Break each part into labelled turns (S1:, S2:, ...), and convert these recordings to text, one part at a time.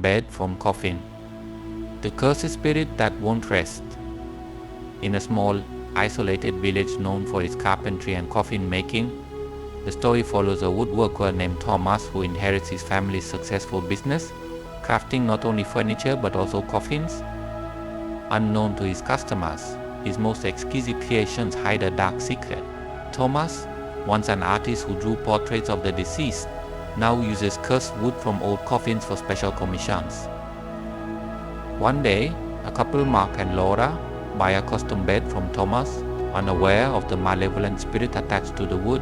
S1: bed from Coffin, the cursed spirit that won't rest. In a small, isolated village known for its carpentry and coffin making, the story follows a woodworker named Thomas who inherits his family's successful business, crafting not only furniture but also coffins. Unknown to his customers, his most exquisite creations hide a dark secret. Thomas, once an artist who drew portraits of the deceased, now uses cursed wood from old coffins for special commissions. One day, a couple, Mark and Laura, buy a custom bed from Thomas, unaware of the malevolent spirit attached to the wood.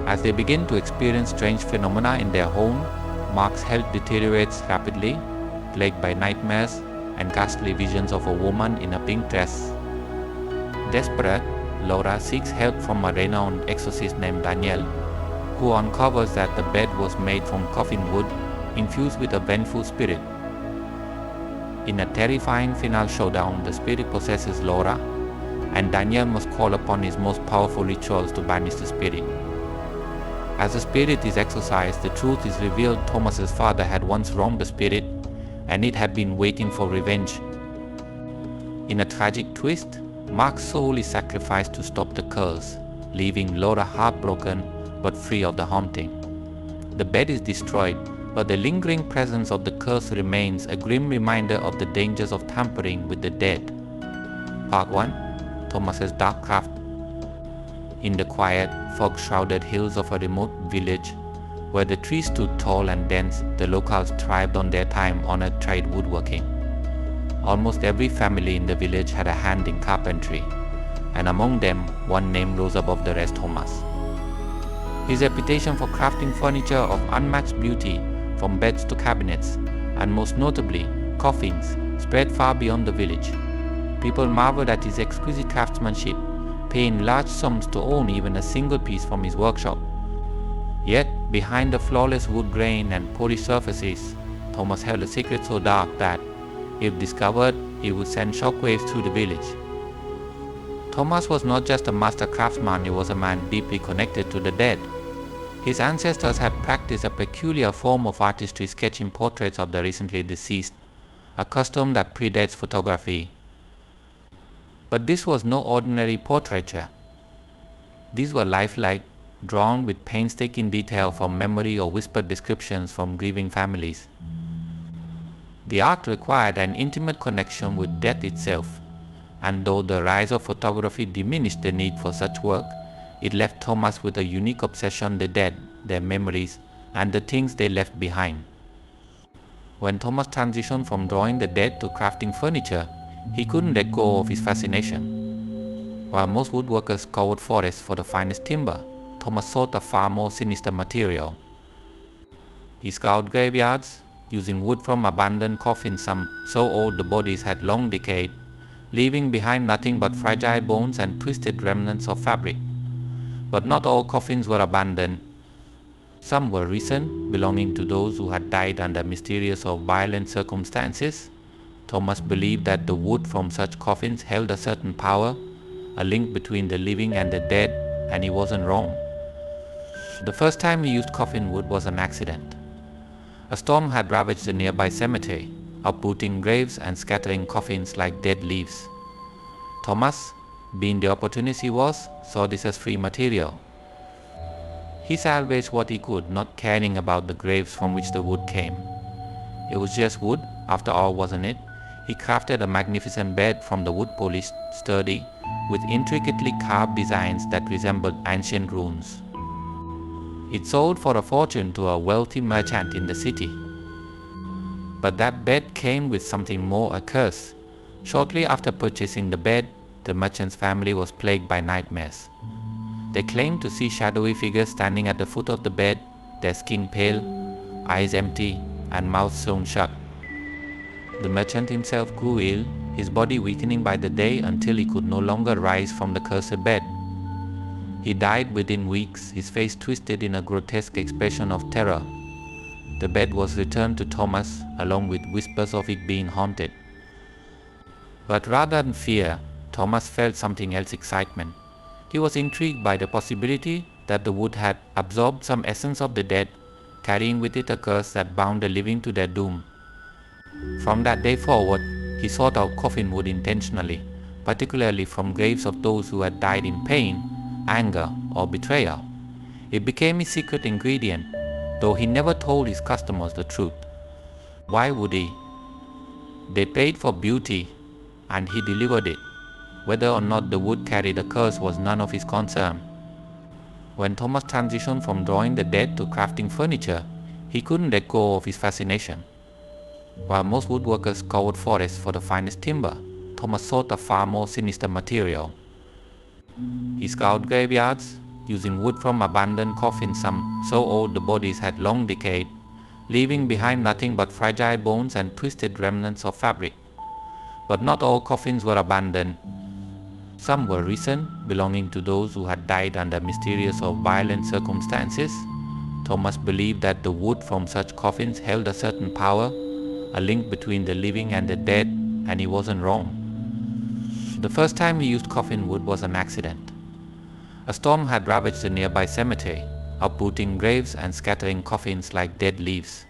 S1: As they begin to experience strange phenomena in their home, Mark's health deteriorates rapidly, plagued by nightmares and ghastly visions of a woman in a pink dress. Desperate, Laura seeks help from a renowned exorcist named Daniel, who uncovers that the bed was made from coffin wood infused with a vengeful spirit. In a terrifying final showdown, the spirit possesses Laura, and Daniel must call upon his most powerful rituals to banish the spirit. As the spirit is exorcised, the truth is revealed: Thomas's father had once wronged the spirit, and it had been waiting for revenge. In a tragic twist, Mark's soul is sacrificed to stop the curse, leaving Laura heartbroken but free of the haunting. The bed is destroyed, but the lingering presence of the curse remains, a grim reminder of the dangers of tampering with the dead. Part 1. Thomas's Dark Craft. In the quiet, fog-shrouded hills of a remote village, where the trees stood tall and dense, the locals thrived on their time-honored trade woodworking. Almost every family in the village had a hand in carpentry, and among them, one name rose above the rest: Thomas. His reputation for crafting furniture of unmatched beauty, from beds to cabinets, and most notably, coffins, spread far beyond the village. People marveled at his exquisite craftsmanship, paying large sums to own even a single piece from his workshop. Yet, behind the flawless wood grain and polished surfaces, Thomas held a secret so dark that, if discovered, it would send shockwaves through the village. Thomas was not just a master craftsman, he was a man deeply connected to the dead. His ancestors had practiced a peculiar form of artistry, sketching portraits of the recently deceased, a custom that predates photography. But this was no ordinary portraiture. These were lifelike, drawn with painstaking detail from memory or whispered descriptions from grieving families. The art required an intimate connection with death itself, and though the rise of photography diminished the need for such work, it left Thomas with a unique obsession with the dead, their memories, and the things they left behind. When Thomas transitioned from drawing the dead to crafting furniture, he couldn't let go of his fascination. While most woodworkers scoured forests for the finest timber, Thomas sought a far more sinister material. He scoured graveyards, using wood from abandoned coffins, some so old the bodies had long decayed, leaving behind nothing but fragile bones and twisted remnants of fabric. But not all coffins were abandoned. Some were recent, belonging to those who had died under mysterious or violent circumstances. Thomas believed that the wood from such coffins held a certain power, a link between the living and the dead, and he wasn't wrong. The first time he used coffin wood was an accident. A storm had ravaged the nearby cemetery, uprooting graves and scattering coffins like dead leaves. Thomas, being the opportunist he was, saw this as free material. He salvaged what he could, not caring about the graves from which the wood came. It was just wood, after all, wasn't it? He crafted a magnificent bed from the wood, polished, sturdy, with intricately carved designs that resembled ancient runes. It sold for a fortune to a wealthy merchant in the city. But that bed came with something more: a curse. Shortly after purchasing the bed, the merchant's family was plagued by nightmares. They claimed to see shadowy figures standing at the foot of the bed, their skin pale, eyes empty, and mouths sewn shut. The merchant himself grew ill, his body weakening by the day until he could no longer rise from the cursed bed. He died within weeks, his face twisted in a grotesque expression of terror. The bed was returned to Thomas, along with whispers of it being haunted. But rather than fear, Thomas felt something else: excitement. He was intrigued by the possibility that the wood had absorbed some essence of the dead, carrying with it a curse that bound the living to their doom. From that day forward, he sought out coffin wood intentionally, particularly from graves of those who had died in pain, anger, or betrayal. It became his secret ingredient, though he never told his customers the truth. Why would he? They paid for beauty, and he delivered it. Whether or not the wood carried a curse was none of his concern. When Thomas transitioned from drawing the dead to crafting furniture, he couldn't let go of his fascination. While most woodworkers scoured forests for the finest timber, Thomas sought a far more sinister material. He scoured graveyards, using wood from abandoned coffins, some so old the bodies had long decayed, leaving behind nothing but fragile bones and twisted remnants of fabric. But not all coffins were abandoned. Some were recent, belonging to those who had died under mysterious or violent circumstances. Thomas believed that the wood from such coffins held a certain power, a link between the living and the dead, and he wasn't wrong. The first time he used coffin wood was an accident. A storm had ravaged the nearby cemetery, uprooting graves and scattering coffins like dead leaves.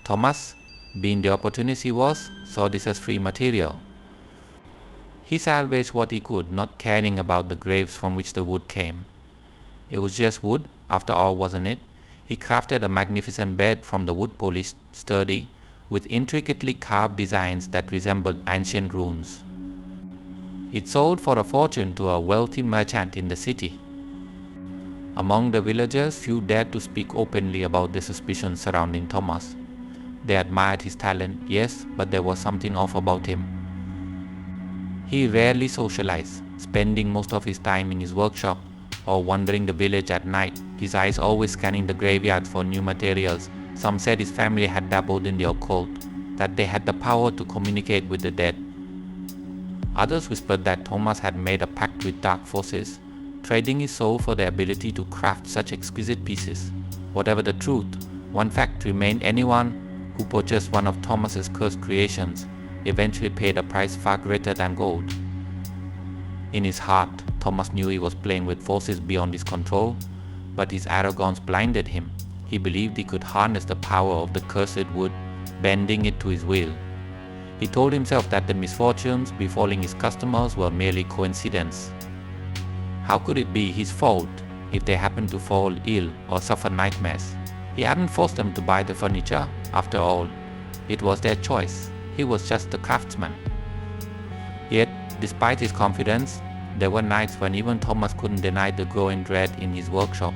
S1: Thomas, being the opportunist he was, saw this as free material. He salvaged what he could, not caring about the graves from which the wood came. It was just wood, after all, wasn't it? He crafted a magnificent bed from the wood, polished, sturdy, with intricately carved designs that resembled ancient runes. It sold for a fortune to a wealthy merchant in the city. Among the villagers, few dared to speak openly about the suspicions surrounding Thomas. They admired his talent, yes, but there was something off about him. He rarely socialized, spending most of his time in his workshop or wandering the village at night, his eyes always scanning the graveyards for new materials. Some said his family had dabbled in the occult, that they had the power to communicate with the dead. Others whispered that Thomas had made a pact with dark forces, trading his soul for the ability to craft such exquisite pieces. Whatever the truth, one fact remained: anyone who purchased one of Thomas's cursed creations eventually paid a price far greater than gold. In his heart, Thomas knew he was playing with forces beyond his control, but his arrogance blinded him. He believed he could harness the power of the cursed wood, bending it to his will. He told himself that the misfortunes befalling his customers were merely coincidence. How could it be his fault if they happened to fall ill or suffer nightmares? He hadn't forced them to buy the furniture. After all, it was their choice. He was just the craftsman. Yet, despite his confidence, there were nights when even Thomas couldn't deny the growing dread in his workshop.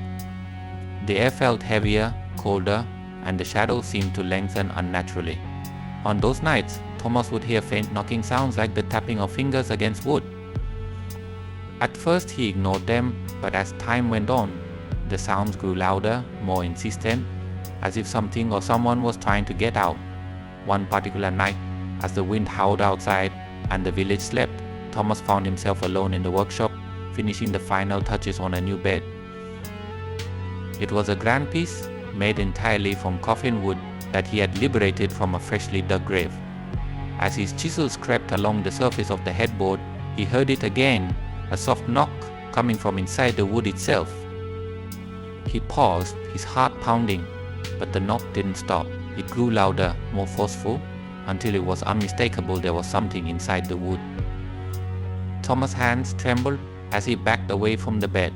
S1: The air felt heavier, colder, and the shadows seemed to lengthen unnaturally. On those nights, Thomas would hear faint knocking sounds like the tapping of fingers against wood. At first he ignored them, but as time went on, the sounds grew louder, more insistent, as if something or someone was trying to get out. One particular night, as the wind howled outside and the village slept, Thomas found himself alone in the workshop, finishing the final touches on a new bed. It was a grand piece, made entirely from coffin wood that he had liberated from a freshly dug grave. As his chisel scraped along the surface of the headboard, he heard it again, a soft knock coming from inside the wood itself. He paused, his heart pounding, but the knock didn't stop. It grew louder, more forceful, until it was unmistakable there was something inside the wood. Thomas' hands trembled as he backed away from the bed.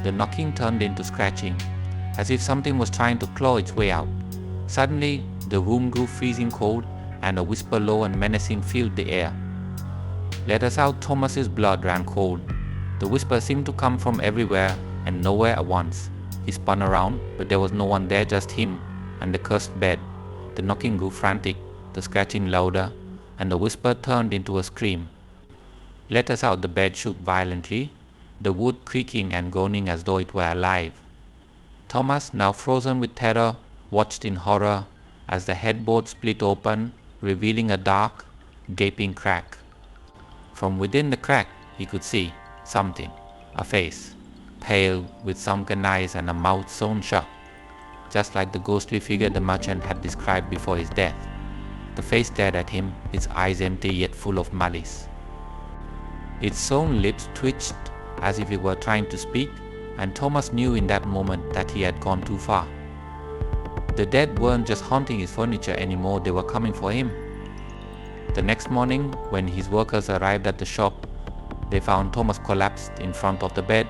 S1: The knocking turned into scratching, as if something was trying to claw its way out. Suddenly, the room grew freezing cold, and a whisper low and menacing filled the air. "Let us out." Thomas's blood ran cold. The whisper seemed to come from everywhere and nowhere at once. He spun around, but there was no one there, just him and the cursed bed. The knocking grew frantic, the scratching louder, and the whisper turned into a scream. "Let us out." The bed shook violently, the wood creaking and groaning as though it were alive. Thomas, now frozen with terror, watched in horror as the headboard split open, revealing a dark, gaping crack. From within the crack, he could see something, a face, pale, with sunken eyes and a mouth sewn shut, just like the ghostly figure the merchant had described before his death. The face stared at him, its eyes empty yet full of malice. Its sewn lips twitched as if it were trying to speak, and Thomas knew in that moment that he had gone too far. The dead weren't just haunting his furniture anymore, they were coming for him. The next morning, when his workers arrived at the shop, they found Thomas collapsed in front of the bed,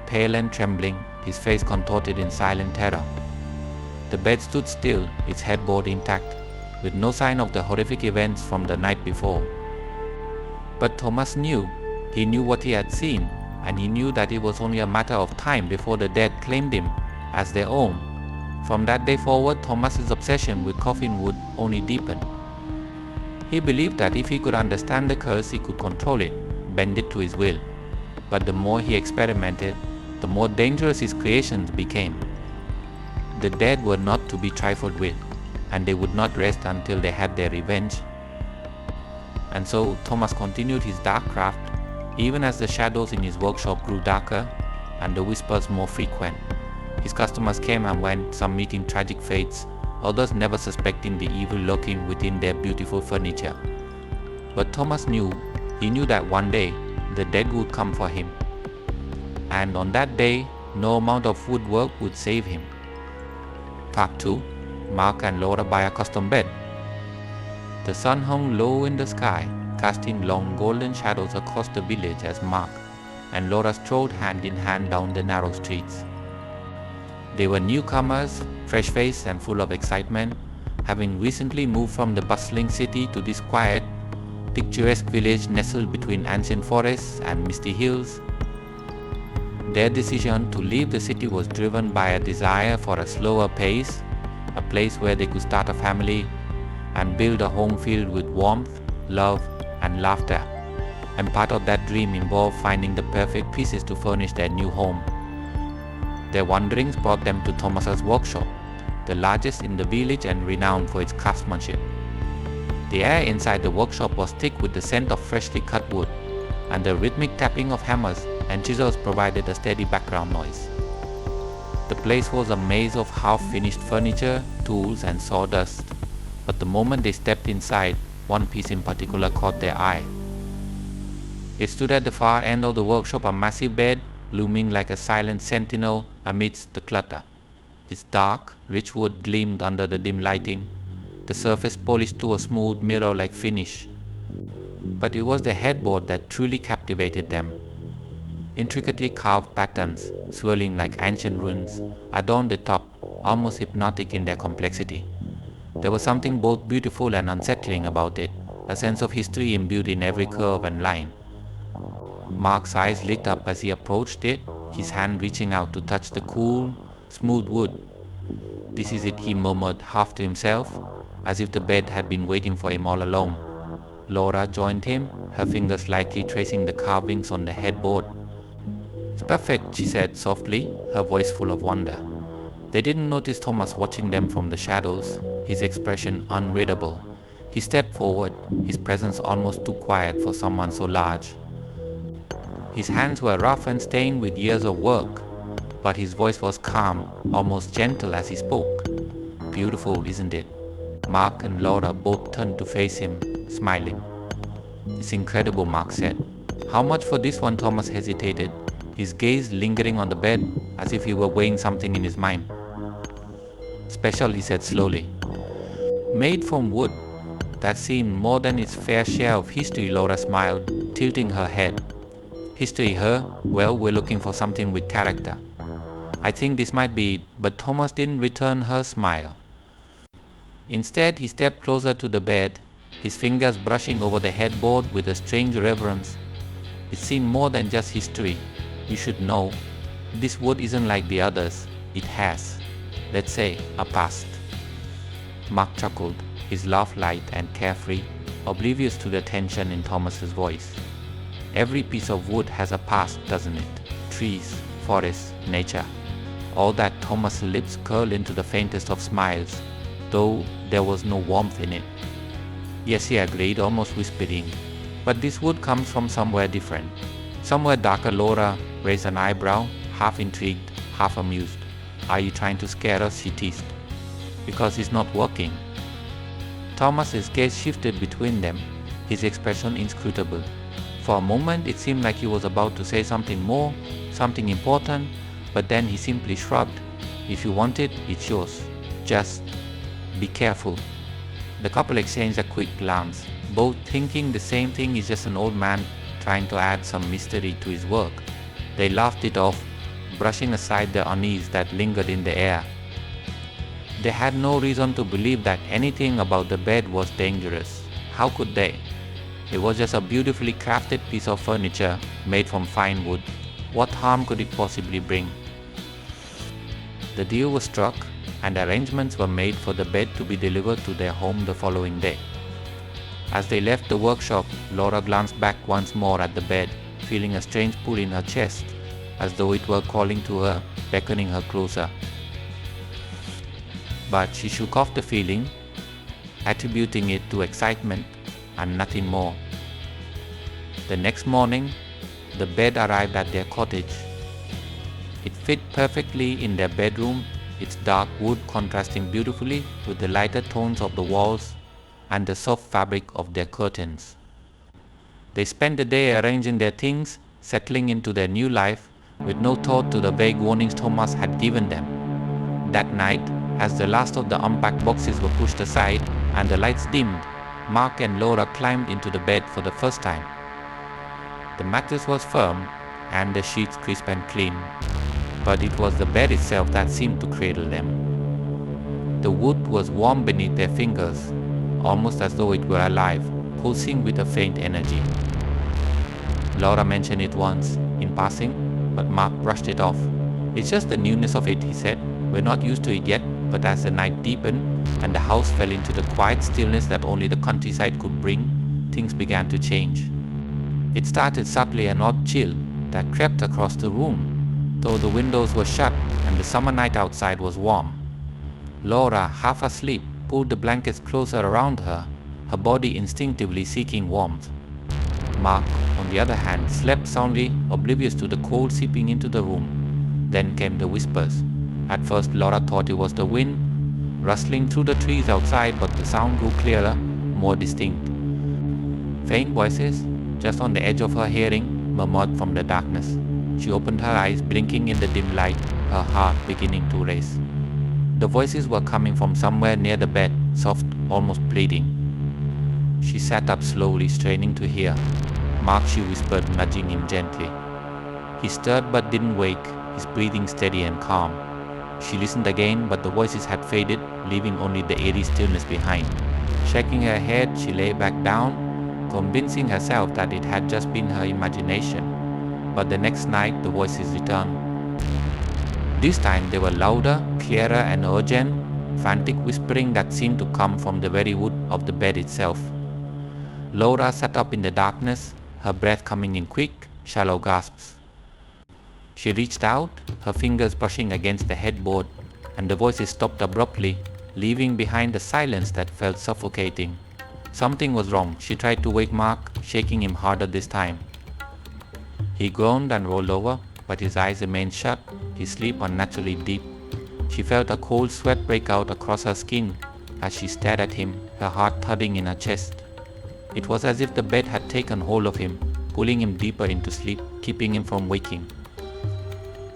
S1: pale and trembling, his face contorted in silent terror. The bed stood still, its headboard intact, with no sign of the horrific events from the night before. But Thomas knew. He knew what he had seen, and he knew that it was only a matter of time before the dead claimed him as their own. From that day forward, Thomas's obsession with coffin wood only deepened. He believed that if he could understand the curse, he could control it, bend it to his will. But the more he experimented, the more dangerous his creations became. The dead were not to be trifled with, and they would not rest until they had their revenge. And so Thomas continued his dark craft, even as the shadows in his workshop grew darker and the whispers more frequent. His customers came and went, some meeting tragic fates, others never suspecting the evil lurking within their beautiful furniture. But Thomas knew, he knew that one day the dead would come for him. And on that day, no amount of woodwork would save him. Part 2. Mark and Laura buy a custom bed. The sun hung low in the sky, casting long golden shadows across the village as Mark and Laura strolled hand in hand down the narrow streets. They were newcomers, fresh-faced and full of excitement, having recently moved from the bustling city to this quiet, picturesque village nestled between ancient forests and misty hills. Their decision to leave the city was driven by a desire for a slower pace, a place where they could start a family and build a home filled with warmth, love, and laughter. And part of that dream involved finding the perfect pieces to furnish their new home. Their wanderings brought them to Thomas's workshop, the largest in the village and renowned for its craftsmanship. The air inside the workshop was thick with the scent of freshly cut wood, and the rhythmic tapping of hammers and chisels provided a steady background noise. The place was a maze of half-finished furniture, tools, and sawdust, but the moment they stepped inside, one piece in particular caught their eye. It stood at the far end of the workshop, a massive bed, looming like a silent sentinel amidst the clutter. Its dark, rich wood gleamed under the dim lighting, the surface polished to a smooth mirror-like finish. But it was the headboard that truly captivated them. Intricately carved patterns, swirling like ancient runes, adorned the top, almost hypnotic in their complexity. There was something both beautiful and unsettling about it, a sense of history imbued in every curve and line. Mark's eyes lit up as he approached it, his hand reaching out to touch the cool, smooth wood. "This is it," he murmured, half to himself, as if the bed had been waiting for him all along. Laura joined him, her fingers lightly tracing the carvings on the headboard. "It's perfect," she said softly, her voice full of wonder. They didn't notice Thomas watching them from the shadows, his expression unreadable. He stepped forward, his presence almost too quiet for someone so large. His hands were rough and stained with years of work, but his voice was calm, almost gentle as he spoke. "Beautiful, isn't it?" Mark and Laura both turned to face him, smiling. "It's incredible," Mark said. "How much for this one?" Thomas hesitated, his gaze lingering on the bed as if he were weighing something in his mind. "Special," he said slowly. "Made from wood that seemed more than its fair share of history," Laura smiled, tilting her head. "History, huh? Well, we're looking for something with character. I think this might be it," but Thomas didn't return her smile. Instead, he stepped closer to the bed, his fingers brushing over the headboard with a strange reverence. "It's seen more than just history. You should know. This wood isn't like the others. It has, let's say, a past." Mark chuckled, his laugh light and carefree, oblivious to the tension in Thomas's voice. "Every piece of wood has a past, doesn't it? Trees, forests, nature." All that Thomas' lips curled into the faintest of smiles, though there was no warmth in it. "Yes," he agreed, almost whispering, "but this wood comes from somewhere different. Somewhere darker." Laura raised an eyebrow, half intrigued, half amused. "Are you trying to scare us?" she teased. "Because it's not working." Thomas's gaze shifted between them, his expression inscrutable. For a moment it seemed like he was about to say something more, something important, but then he simply shrugged. "If you want it, it's yours. just, "Be careful." The couple exchanged a quick glance, both thinking the same thing. Is just an old man trying to add some mystery to his work. They laughed it off, brushing aside the unease that lingered in the air. They had no reason to believe that anything about the bed was dangerous. How could they? It was just a beautifully crafted piece of furniture made from fine wood. What harm could it possibly bring? The deal was struck, and arrangements were made for the bed to be delivered to their home the following day. As they left the workshop, Laura glanced back once more at the bed, feeling a strange pull in her chest, as though it were calling to her, beckoning her closer. But she shook off the feeling, attributing it to excitement and nothing more. The next morning, the bed arrived at their cottage. It fit perfectly in their bedroom, its dark wood contrasting beautifully with the lighter tones of the walls and the soft fabric of their curtains. They spent the day arranging their things, settling into their new life with no thought to the vague warnings Thomas had given them. That night, as the last of the unpacked boxes were pushed aside and the lights dimmed, Mark and Laura climbed into the bed for the first time. The mattress was firm and the sheets crisp and clean, but it was the bed itself that seemed to cradle them. The wood was warm beneath their fingers, almost as though it were alive, pulsing with a faint energy. Laura mentioned it once, in passing, but Mark brushed it off. "It's just the newness of it," he said. "We're not used to it yet." But as the night deepened and the house fell into the quiet stillness that only the countryside could bring, things began to change. It started subtly an odd chill that crept across the room, though the windows were shut and the summer night outside was warm. Laura, half asleep, pulled the blankets closer around her, her body instinctively seeking warmth. Mark, on the other hand, slept soundly, oblivious to the cold seeping into the room. Then came the whispers. At first Laura thought it was the wind, rustling through the trees outside, but the sound grew clearer, more distinct. Faint voices, just on the edge of her hearing, murmured from the darkness. She opened her eyes, blinking in the dim light, her heart beginning to race. The voices were coming from somewhere near the bed, soft, almost pleading. She sat up slowly, straining to hear. "Mark," she whispered, nudging him gently. He stirred but didn't wake, his breathing steady and calm. She listened again, but the voices had faded, leaving only the eerie stillness behind. Shaking her head, she lay back down, convincing herself that it had just been her imagination. But the next night, the voices returned. This time they were louder, clearer and urgent, frantic whispering that seemed to come from the very wood of the bed itself. Laura sat up in the darkness, her breath coming in quick, shallow gasps. She reached out, her fingers brushing against the headboard, and the voices stopped abruptly, leaving behind a silence that felt suffocating. Something was wrong. She tried to wake Mark, shaking him harder this time. He groaned and rolled over, but his eyes remained shut, his sleep unnaturally deep. She felt a cold sweat break out across her skin as she stared at him, her heart thudding in her chest. It was as if the bed had taken hold of him, pulling him deeper into sleep, keeping him from waking.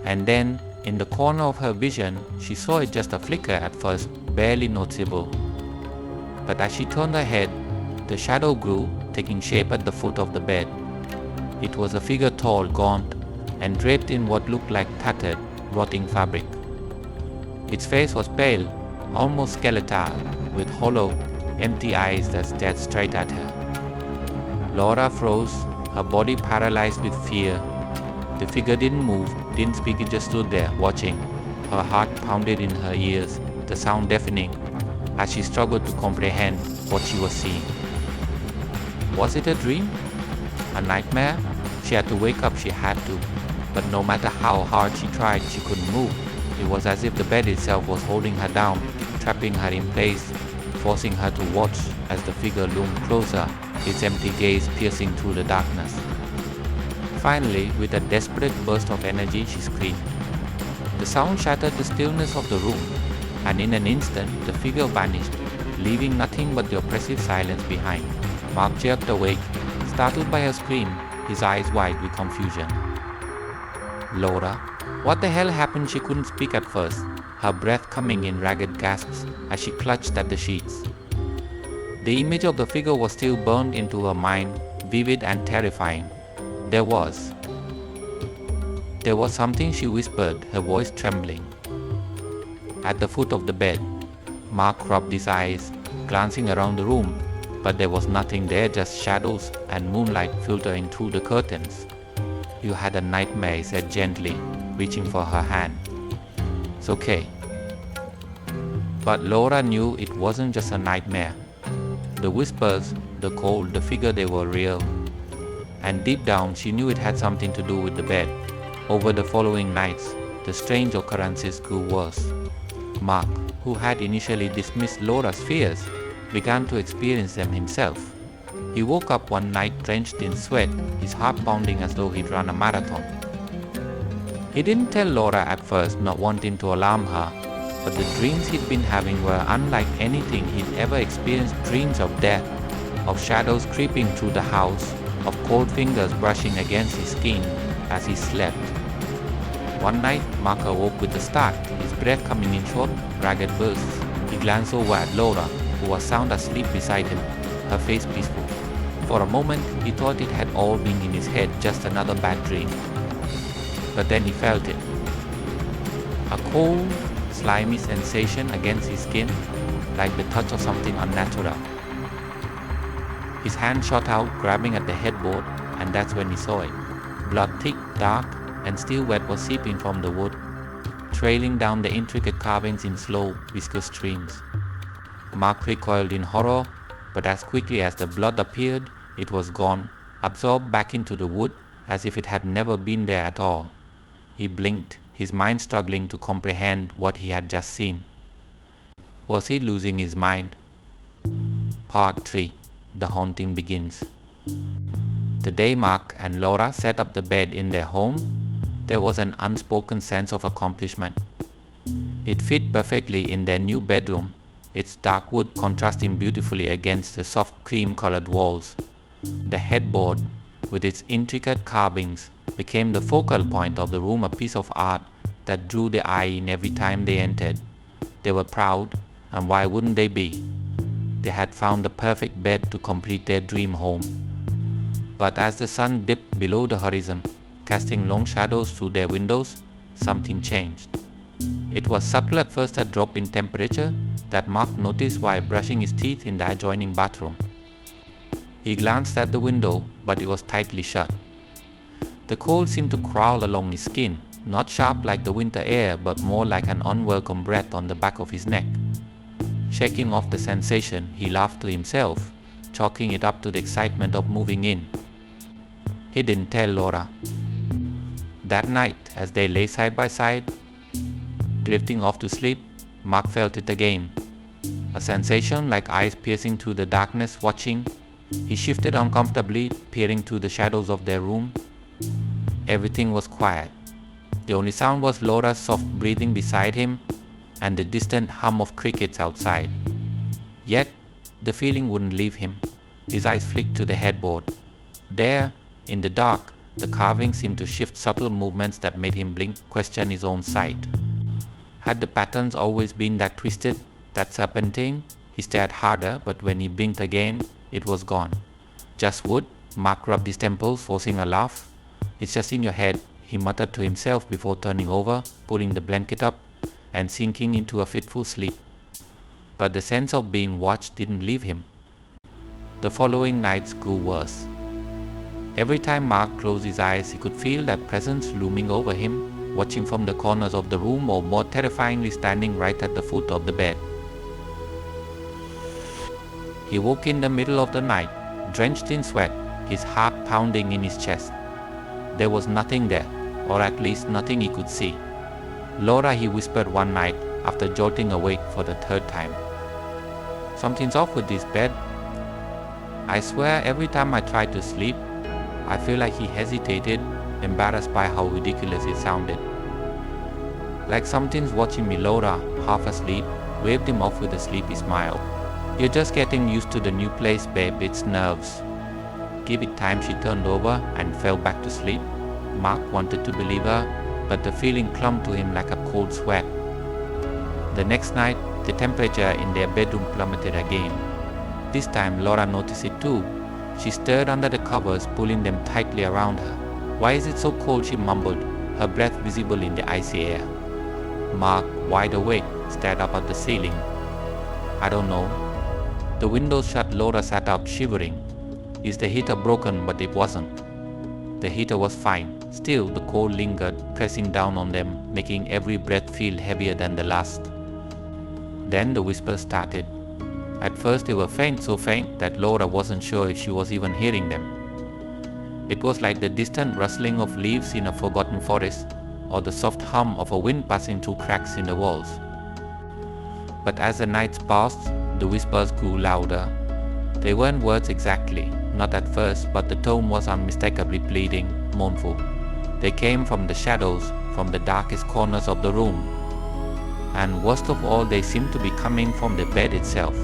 S1: And then, in the corner of her vision, she saw it just a flicker at first, barely noticeable. But as she turned her head, the shadow grew, taking shape at the foot of the bed. It was a figure tall, gaunt, and draped in what looked like tattered, rotting fabric. Its face was pale, almost skeletal, with hollow, empty eyes that stared straight at her. Laura froze, her body paralyzed with fear. The figure didn't move, didn't speak, it just stood there, watching. Her heart pounded in her ears, the sound deafening, as she struggled to comprehend what she was seeing. Was it a dream? A nightmare? She had to wake up, she had to. But no matter how hard she tried, she couldn't move. It was as if the bed itself was holding her down, trapping her in place, forcing her to watch as the figure loomed closer, its empty gaze piercing through the darkness. Finally, with a desperate burst of energy, she screamed. The sound shattered the stillness of the room, and in an instant, the figure vanished, leaving nothing but the oppressive silence behind. Mark jerked awake, startled by her scream, his eyes wide with confusion. Laura, what the hell happened? She couldn't speak at first. her breath coming in ragged gasps as she clutched at the sheets. The image of the figure was still burned into her mind, vivid and terrifying. There was something, she whispered, her voice trembling. At the foot of the bed, Mark rubbed his eyes, glancing around the room, but there was nothing there, just shadows and moonlight filtering through the curtains. "You had a nightmare," he said gently, reaching for her hand. "It's okay." But Laura knew it wasn't just a nightmare. The whispers, the cold, the figure, they were real. And deep down, she knew it had something to do with the bed. Over the following nights, the strange occurrences grew worse. Mark, who had initially dismissed Laura's fears, began to experience them himself. He woke up one night drenched in sweat, his heart pounding as though he'd run a marathon. He didn't tell Laura at first, not wanting to alarm her, but the dreams he'd been having were unlike anything he'd ever experienced. Dreams of death, of shadows creeping through the house, of cold fingers brushing against his skin as he slept. One night, Mark awoke with a start, his breath coming in short, ragged bursts. He glanced over at Laura, who was sound asleep beside him, her face peaceful. For a moment, he thought it had all been in his head, just another bad dream. But then he felt it. A cold, slimy sensation against his skin, like the touch of something unnatural. His hand shot out, grabbing at the headboard, and that's when he saw it. Blood thick, dark, and still wet was seeping from the wood, trailing down the intricate carvings in slow, viscous streams. Mark recoiled in horror, but as quickly as the blood appeared, it was gone, absorbed back into the wood as if it had never been there at all. He blinked, his mind struggling to comprehend what he had just seen. Was he losing his mind? Part 3. The haunting begins. The day Mark and Laura set up the bed in their home, there was an unspoken sense of accomplishment. It fit perfectly in their new bedroom, its dark wood contrasting beautifully against the soft cream-colored walls. The headboard, with its intricate carvings, became the focal point of the room, a piece of art that drew the eye in every time they entered. They were proud, and why wouldn't they be? They had found the perfect bed to complete their dream home. But as the sun dipped below the horizon, casting long shadows through their windows, something changed. It was subtle at first, a drop in temperature that Mark noticed while brushing his teeth in the adjoining bathroom. He glanced at the window, but it was tightly shut. The cold seemed to crawl along his skin, not sharp like the winter air, but more like an unwelcome breath on the back of his neck. Shaking off the sensation, he laughed to himself, chalking it up to the excitement of moving in. He didn't tell Laura. That night, as they lay side by side, drifting off to sleep, Mark felt it again. A sensation like eyes piercing through the darkness, watching. He shifted uncomfortably, peering through the shadows of their room. Everything was quiet. The only sound was Laura's soft breathing beside him and the distant hum of crickets outside. Yet, the feeling wouldn't leave him. His eyes flicked to the headboard. There, in the dark, the carving seemed to shift, subtle movements that made him blink, question his own sight. Had the patterns always been that twisted, that serpentine? He stared harder, but when he blinked again, it was gone. Just wood? Mark rubbed his temples, forcing a laugh. It's just in your head, he muttered to himself before turning over, pulling the blanket up, and sinking into a fitful sleep. But the sense of being watched didn't leave him. The following nights grew worse. Every time Mark closed his eyes, he could feel that presence looming over him, watching from the corners of the room, or more terrifyingly standing right at the foot of the bed. He woke in the middle of the night, drenched in sweat, his heart pounding in his chest. There was nothing there, or at least nothing he could see. "Laura," he whispered one night after jolting awake for the third time. "Something's off with this bed. I swear every time I try to sleep, I feel like." He hesitated, embarrassed by how ridiculous it sounded. "Like something's watching me." Laura, half asleep, waved him off with a sleepy smile. "You're just getting used to the new place, babe. It's nerves." Give it time. She turned over and fell back to sleep. Mark wanted to believe her, but the feeling clung to him like a cold sweat. The next night, the temperature in their bedroom plummeted again. This time, Laura noticed it too. She stirred under the covers, pulling them tightly around her. "Why is it so cold?" she mumbled, her breath visible in the icy air. Mark, wide awake, stared up at the ceiling. "I don't know." The windows shut, Laura sat up, shivering. Is the heater broken? But it wasn't. The heater was fine. Still, the cold lingered, pressing down on them, making every breath feel heavier than the last. Then the whispers started. At first they were faint, so faint that Laura wasn't sure if she was even hearing them. It was like the distant rustling of leaves in a forgotten forest, or the soft hum of a wind passing through cracks in the walls. But as the nights passed, the whispers grew louder. They weren't words exactly, not at first, but the tone was unmistakably pleading, mournful. They came from the shadows, from the darkest corners of the room. And worst of all, they seemed to be coming from the bed itself.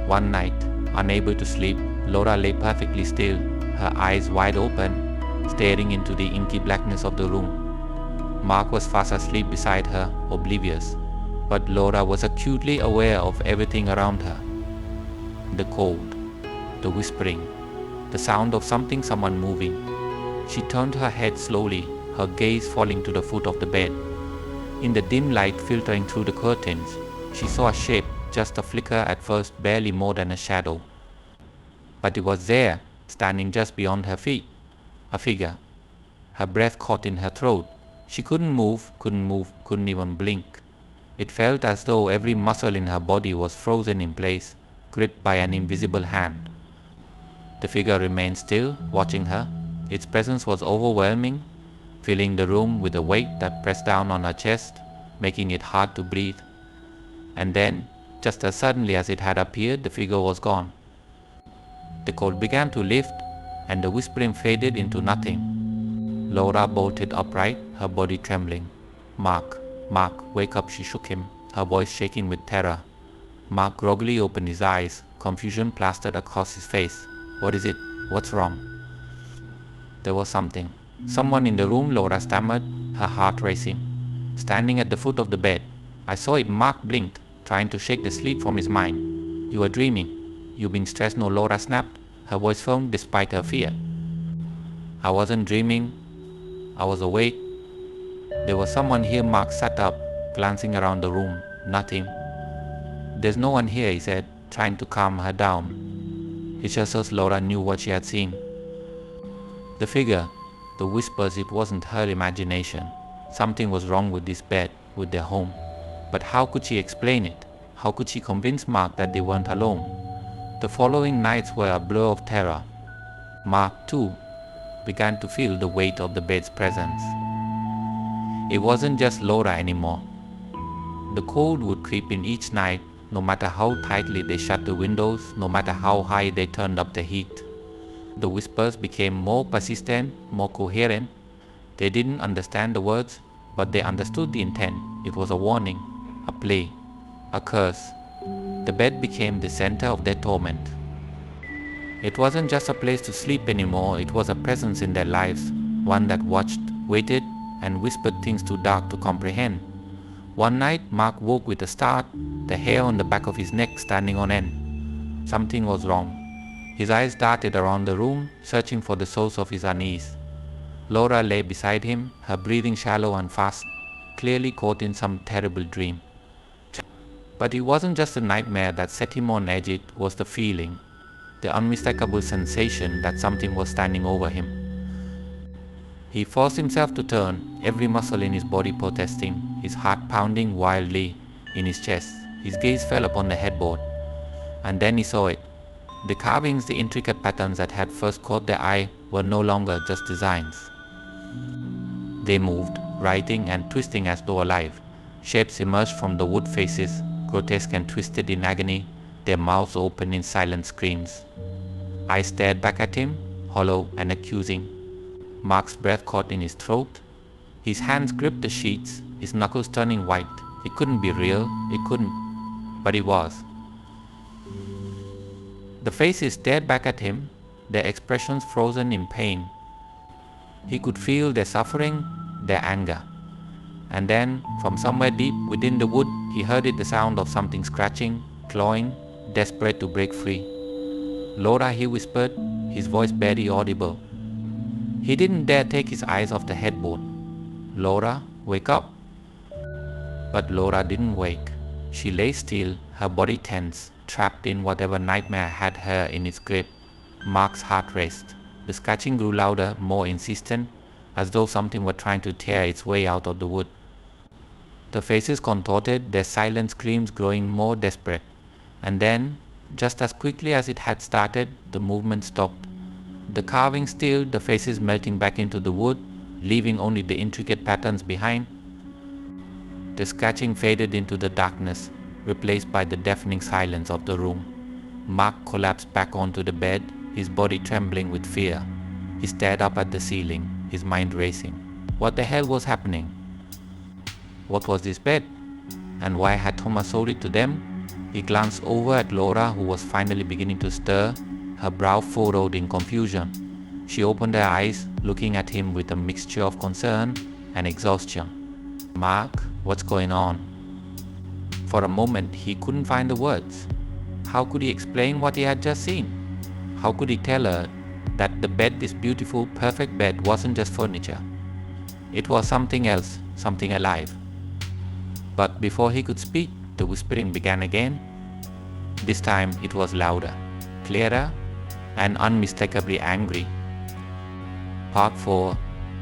S1: One night, unable to sleep, Laura lay perfectly still, her eyes wide open, staring into the inky blackness of the room. Mark was fast asleep beside her, oblivious, but Laura was acutely aware of everything around her. The cold, the whispering, the sound of someone moving. She turned her head slowly, her gaze falling to the foot of the bed. In the dim light filtering through the curtains, she saw a shape, just a flicker at first, barely more than a shadow. But it was there, standing just beyond her feet. A figure. Her breath caught in her throat. She couldn't move, couldn't even blink. It felt as though every muscle in her body was frozen in place, gripped by an invisible hand. The figure remained still, watching her. Its presence was overwhelming, filling the room with a weight that pressed down on her chest, making it hard to breathe. And then, just as suddenly as it had appeared, the figure was gone. The cold began to lift, and the whispering faded into nothing. Laura bolted upright, her body trembling. Mark, wake up," she shook him, her voice shaking with terror. Mark groggily opened his eyes, confusion plastered across his face. "What is it? What's wrong?" There was something. Someone in the room, Laura stammered, her heart racing. "Standing at the foot of the bed. I saw it," Mark blinked, trying to shake the sleep from his mind. "You were dreaming. You being stressed?" "No," Laura snapped, her voice firm despite her fear. "I wasn't dreaming. I was awake. There was someone here." Mark sat up, glancing around the room. Nothing. "There's no one here," he said, trying to calm her down. It's just as Laura knew what she had seen. The figure, the whispers, it wasn't her imagination. Something was wrong with this bed, with their home. But how could she explain it? How could she convince Mark that they weren't alone? The following nights were a blur of terror. Mark, too, began to feel the weight of the bed's presence. It wasn't just Laura anymore. The cold would creep in each night, no matter how tightly they shut the windows, no matter how high they turned up the heat. The whispers became more persistent, more coherent. They didn't understand the words, but they understood the intent. It was a warning, a play, a curse. The bed became the center of their torment. It wasn't just a place to sleep anymore, it was a presence in their lives, one that watched, waited, and whispered things too dark to comprehend. One night, Mark woke with a start, the hair on the back of his neck standing on end. Something was wrong. His eyes darted around the room, searching for the source of his unease. Laura lay beside him, her breathing shallow and fast, clearly caught in some terrible dream. But it wasn't just a nightmare that set him on edge, it was the feeling, the unmistakable sensation that something was standing over him. He forced himself to turn, every muscle in his body protesting, his heart pounding wildly in his chest. His gaze fell upon the headboard, and then he saw it. The carvings, the intricate patterns that had first caught their eye were no longer just designs. They moved, writhing and twisting as though alive. Shapes emerged from the wood faces, grotesque and twisted in agony, their mouths open in silent screams. Eyes stared back at him, hollow and accusing. Mark's breath caught in his throat. His hands gripped the sheets, his knuckles turning white. It couldn't be real, it couldn't, but it was. The faces stared back at him, their expressions frozen in pain. He could feel their suffering, their anger. And then, from somewhere deep within the wood, he heard the sound of something scratching, clawing, desperate to break free. "Laura," he whispered, his voice barely audible. He didn't dare take his eyes off the headboard. "Laura, wake up." But Laura didn't wake. She lay still, her body tense, trapped in whatever nightmare had her in its grip. Mark's heart raced. The scratching grew louder, more insistent, as though something were trying to tear its way out of the wood. The faces contorted, their silent screams growing more desperate. And then, just as quickly as it had started, the movement stopped. The carving stilled, the faces melting back into the wood, leaving only the intricate patterns behind. The scratching faded into the darkness, replaced by the deafening silence of the room. Mark collapsed back onto the bed, his body trembling with fear. He stared up at the ceiling, his mind racing. What the hell was happening? What was this bed? And why had Thomas sold it to them? He glanced over at Laura, who was finally beginning to stir, her brow furrowed in confusion. She opened her eyes, looking at him with a mixture of concern and exhaustion. "Mark, what's going on?" For a moment, he couldn't find the words. How could he explain what he had just seen? How could he tell her that the bed, this beautiful, perfect bed, wasn't just furniture? It was something else, something alive. But before he could speak, the whispering began again. This time it was louder, clearer, and unmistakably angry. Part 4.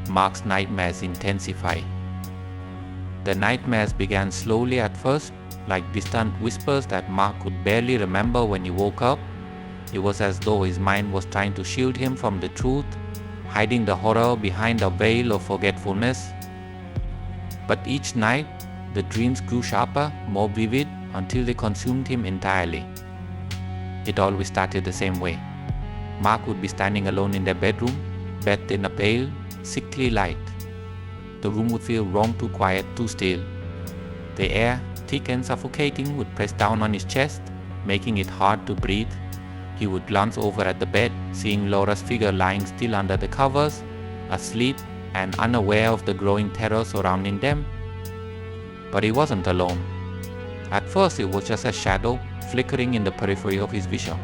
S1: Mark's nightmares intensify. The nightmares began slowly at first, like distant whispers that Mark could barely remember when he woke up. It was as though his mind was trying to shield him from the truth, hiding the horror behind a veil of forgetfulness. But each night, the dreams grew sharper, more vivid, until they consumed him entirely. It always started the same way. Mark would be standing alone in their bedroom, bathed in a pale, sickly light. The room would feel wrong, too quiet, too still. The air, thick and suffocating, would press down on his chest, making it hard to breathe. He would glance over at the bed, seeing Laura's figure lying still under the covers, asleep and unaware of the growing terror surrounding them. But he wasn't alone. At first it was just a shadow flickering in the periphery of his vision.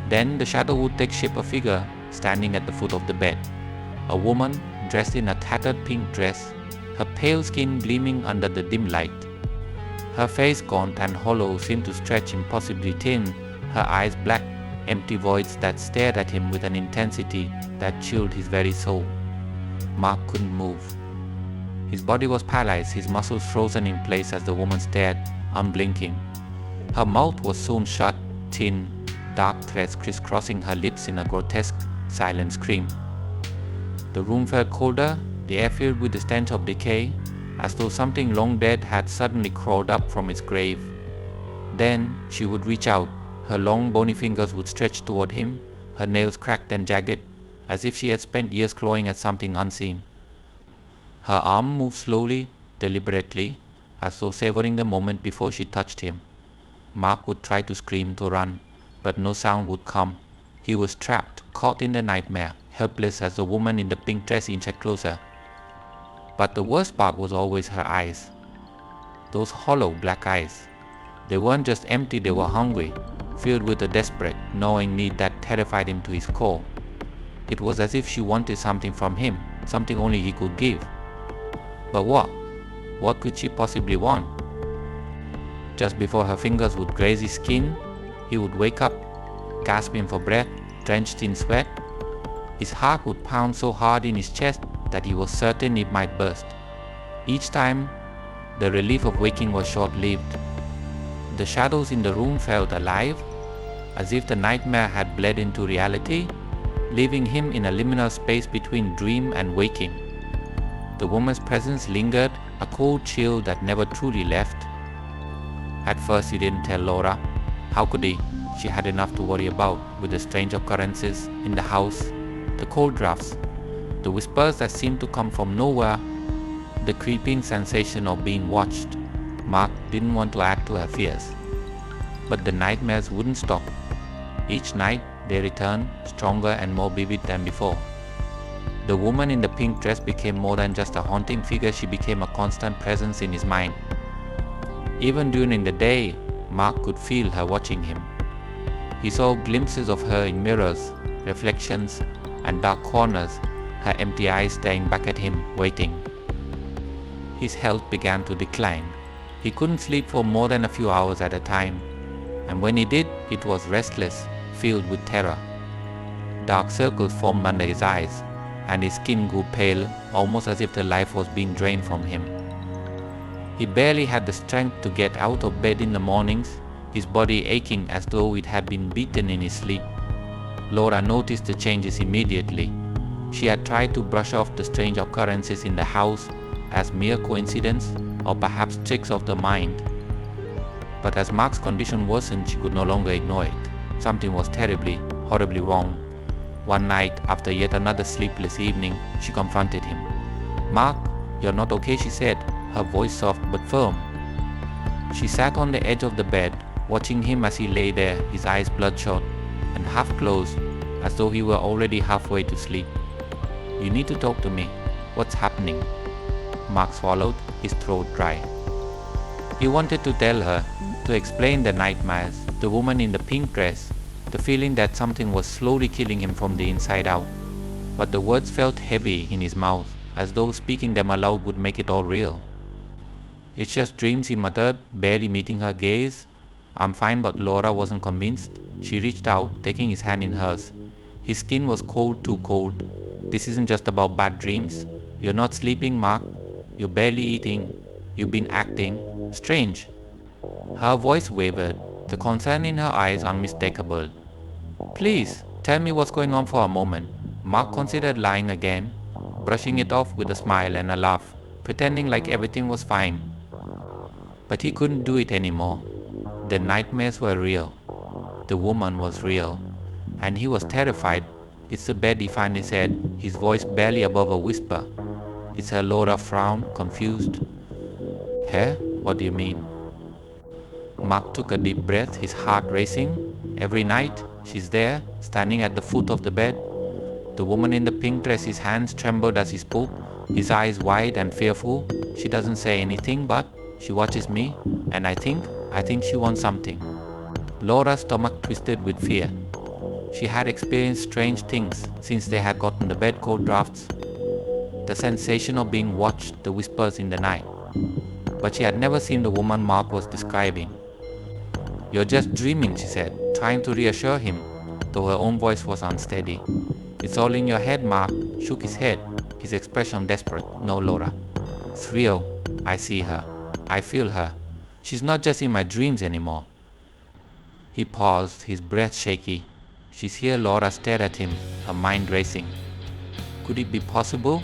S1: Then the shadow would take shape a figure standing at the foot of the bed. A woman dressed in a tattered pink dress, her pale skin gleaming under the dim light. Her face, gaunt and hollow, seemed to stretch impossibly thin, her eyes black, empty voids that stared at him with an intensity that chilled his very soul. Mark couldn't move. His body was paralyzed, his muscles frozen in place as the woman stared, unblinking. Her mouth was sewn shut, thin, dark threads crisscrossing her lips in a grotesque, silent scream. The room felt colder, the air filled with the stench of decay, as though something long dead had suddenly crawled up from its grave. Then she would reach out, her long bony fingers would stretch toward him, her nails cracked and jagged, as if she had spent years clawing at something unseen. Her arm moved slowly, deliberately, as though savoring the moment before she touched him. Mark would try to scream, to run, but no sound would come. He was trapped, caught in the nightmare, helpless as the woman in the pink dress inched closer. But the worst part was always her eyes. Those hollow black eyes. They weren't just empty, they were hungry, filled with a desperate, gnawing need that terrified him to his core. It was as if she wanted something from him, something only he could give. But what? What could she possibly want? Just before her fingers would graze his skin, he would wake up, gasping for breath, drenched in sweat. His heart would pound so hard in his chest that he was certain it might burst. Each time, the relief of waking was short-lived. The shadows in the room felt alive, as if the nightmare had bled into reality, leaving him in a liminal space between dream and waking. The woman's presence lingered, a cold chill that never truly left. At first he didn't tell Laura. How could he? She had enough to worry about, with the strange occurrences in the house, the cold drafts, the whispers that seemed to come from nowhere, the creeping sensation of being watched. Mark didn't want to add to her fears. But the nightmares wouldn't stop. Each night they returned, stronger and more vivid than before. The woman in the pink dress became more than just a haunting figure, she became a constant presence in his mind. Even during the day, Mark could feel her watching him. He saw glimpses of her in mirrors, reflections, and dark corners, her empty eyes staring back at him, waiting. His health began to decline. He couldn't sleep for more than a few hours at a time, and when he did, it was restless, filled with terror. Dark circles formed under his eyes, and his skin grew pale, almost as if the life was being drained from him. He barely had the strength to get out of bed in the mornings, his body aching as though it had been beaten in his sleep. Laura noticed the changes immediately. She had tried to brush off the strange occurrences in the house as mere coincidence or perhaps tricks of the mind. But as Mark's condition worsened, she could no longer ignore it. Something was terribly, horribly wrong. One night, after yet another sleepless evening, she confronted him. "Mark, you're not okay," she said, her voice soft but firm. She sat on the edge of the bed, watching him as he lay there, his eyes bloodshot and half closed, as though he were already halfway to sleep. "You need to talk to me. What's happening?" Mark swallowed, his throat dry. He wanted to tell her, to explain the nightmares, the woman in the pink dress, the feeling that something was slowly killing him from the inside out. But the words felt heavy in his mouth, as though speaking them aloud would make it all real. "It's just dreams," he muttered, barely meeting her gaze. "I'm fine," but Laura wasn't convinced. She reached out, taking his hand in hers. His skin was cold, too cold. "This isn't just about bad dreams. You're not sleeping, Mark. You're barely eating. You've been acting strange." Her voice wavered, the concern in her eyes unmistakable. "Please, tell me what's going on for a moment." Mark considered lying again, brushing it off with a smile and a laugh, pretending like everything was fine. But he couldn't do it anymore. The nightmares were real. The woman was real. And he was terrified. "It's the bed," he finally said, his voice barely above a whisper. "It's her." Laura frowned, confused. "Her? What do you mean?" Mark took a deep breath, his heart racing. "Every night, she's there, standing at the foot of the bed." The woman in the pink dress, his hands trembled as he spoke, his eyes wide and fearful. "She doesn't say anything, but she watches me, and I think she wants something." Laura's stomach twisted with fear. She had experienced strange things since they had gotten the bed cold drafts, the sensation of being watched, the whispers in the night. But she had never seen the woman Mark was describing. "You're just dreaming," she said, trying to reassure him, though her own voice was unsteady. "It's all in your head." Mark shook his head, his expression desperate. "No, Laura. It's real. I see her. I feel her. She's not just in my dreams anymore." He paused, his breath shaky. "She's here." Laura stared at him, her mind racing. Could it be possible?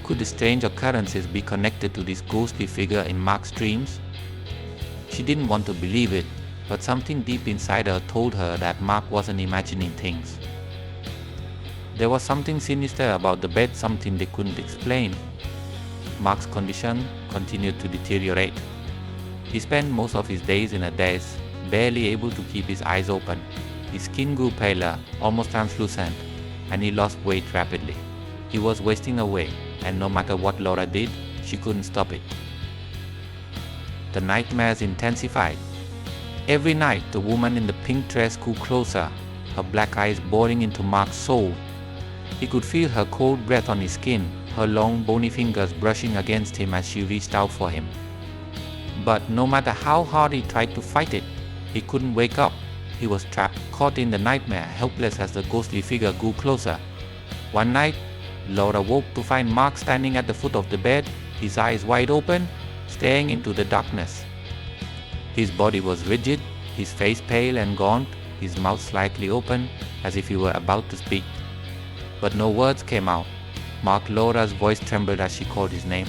S1: Could the strange occurrences be connected to this ghostly figure in Mark's dreams? She didn't want to believe it, but something deep inside her told her that Mark wasn't imagining things. There was something sinister about the bed, something they couldn't explain. Mark's condition continued to deteriorate. He spent most of his days in a daze, barely able to keep his eyes open. His skin grew paler, almost translucent, and he lost weight rapidly. He was wasting away, and no matter what Laura did, she couldn't stop it. The nightmares intensified. Every night, the woman in the pink dress grew closer, her black eyes boring into Mark's soul. He could feel her cold breath on his skin, her long bony fingers brushing against him as she reached out for him. But no matter how hard he tried to fight it, he couldn't wake up. He was trapped, caught in the nightmare, helpless as the ghostly figure grew closer. One night, Laura woke to find Mark standing at the foot of the bed, his eyes wide open, staring into the darkness. His body was rigid, his face pale and gaunt, his mouth slightly open, as if he were about to speak. But no words came out. Laura's voice trembled as she called his name.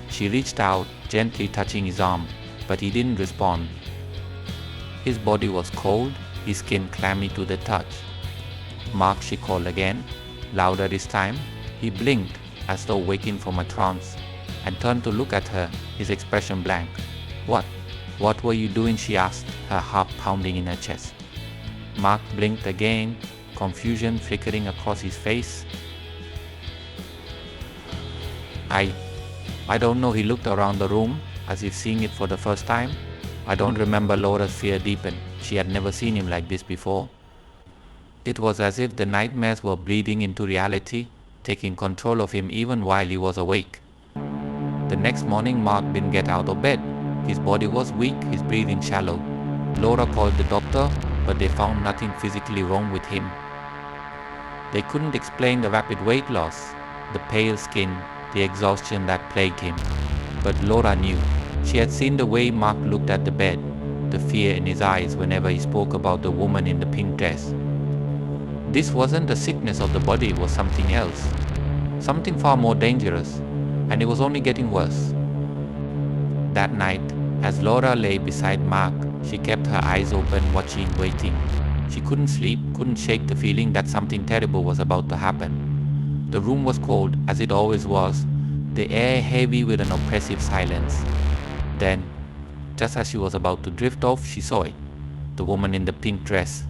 S1: She reached out, gently touching his arm, but he didn't respond. His body was cold, his skin clammy to the touch. "Mark," she called again, louder this time. He blinked, as though waking from a trance, and turned to look at her, his expression blank. What were you doing?" she asked, her heart pounding in her chest. Mark blinked again, confusion flickering across his face. I don't know, he looked around the room as if seeing it for the first time. I don't remember. Laura's fear deepened. She had never seen him like this before. It was as if the nightmares were bleeding into reality, taking control of him even while he was awake. The next morning, Mark didn't get out of bed. His body was weak, his breathing shallow. Laura called the doctor, but they found nothing physically wrong with him. They couldn't explain the rapid weight loss, the pale skin, the exhaustion that plagued him. But Laura knew. She had seen the way Mark looked at the bed, the fear in his eyes whenever he spoke about the woman in the pink dress. This wasn't the sickness of the body, it was something else. Something far more dangerous, and it was only getting worse. That night, as Laura lay beside Mark, she kept her eyes open, watching, waiting. She couldn't sleep, couldn't shake the feeling that something terrible was about to happen. The room was cold, as it always was, the air heavy with an oppressive silence. Then, just as she was about to drift off, she saw it, the woman in the pink dress.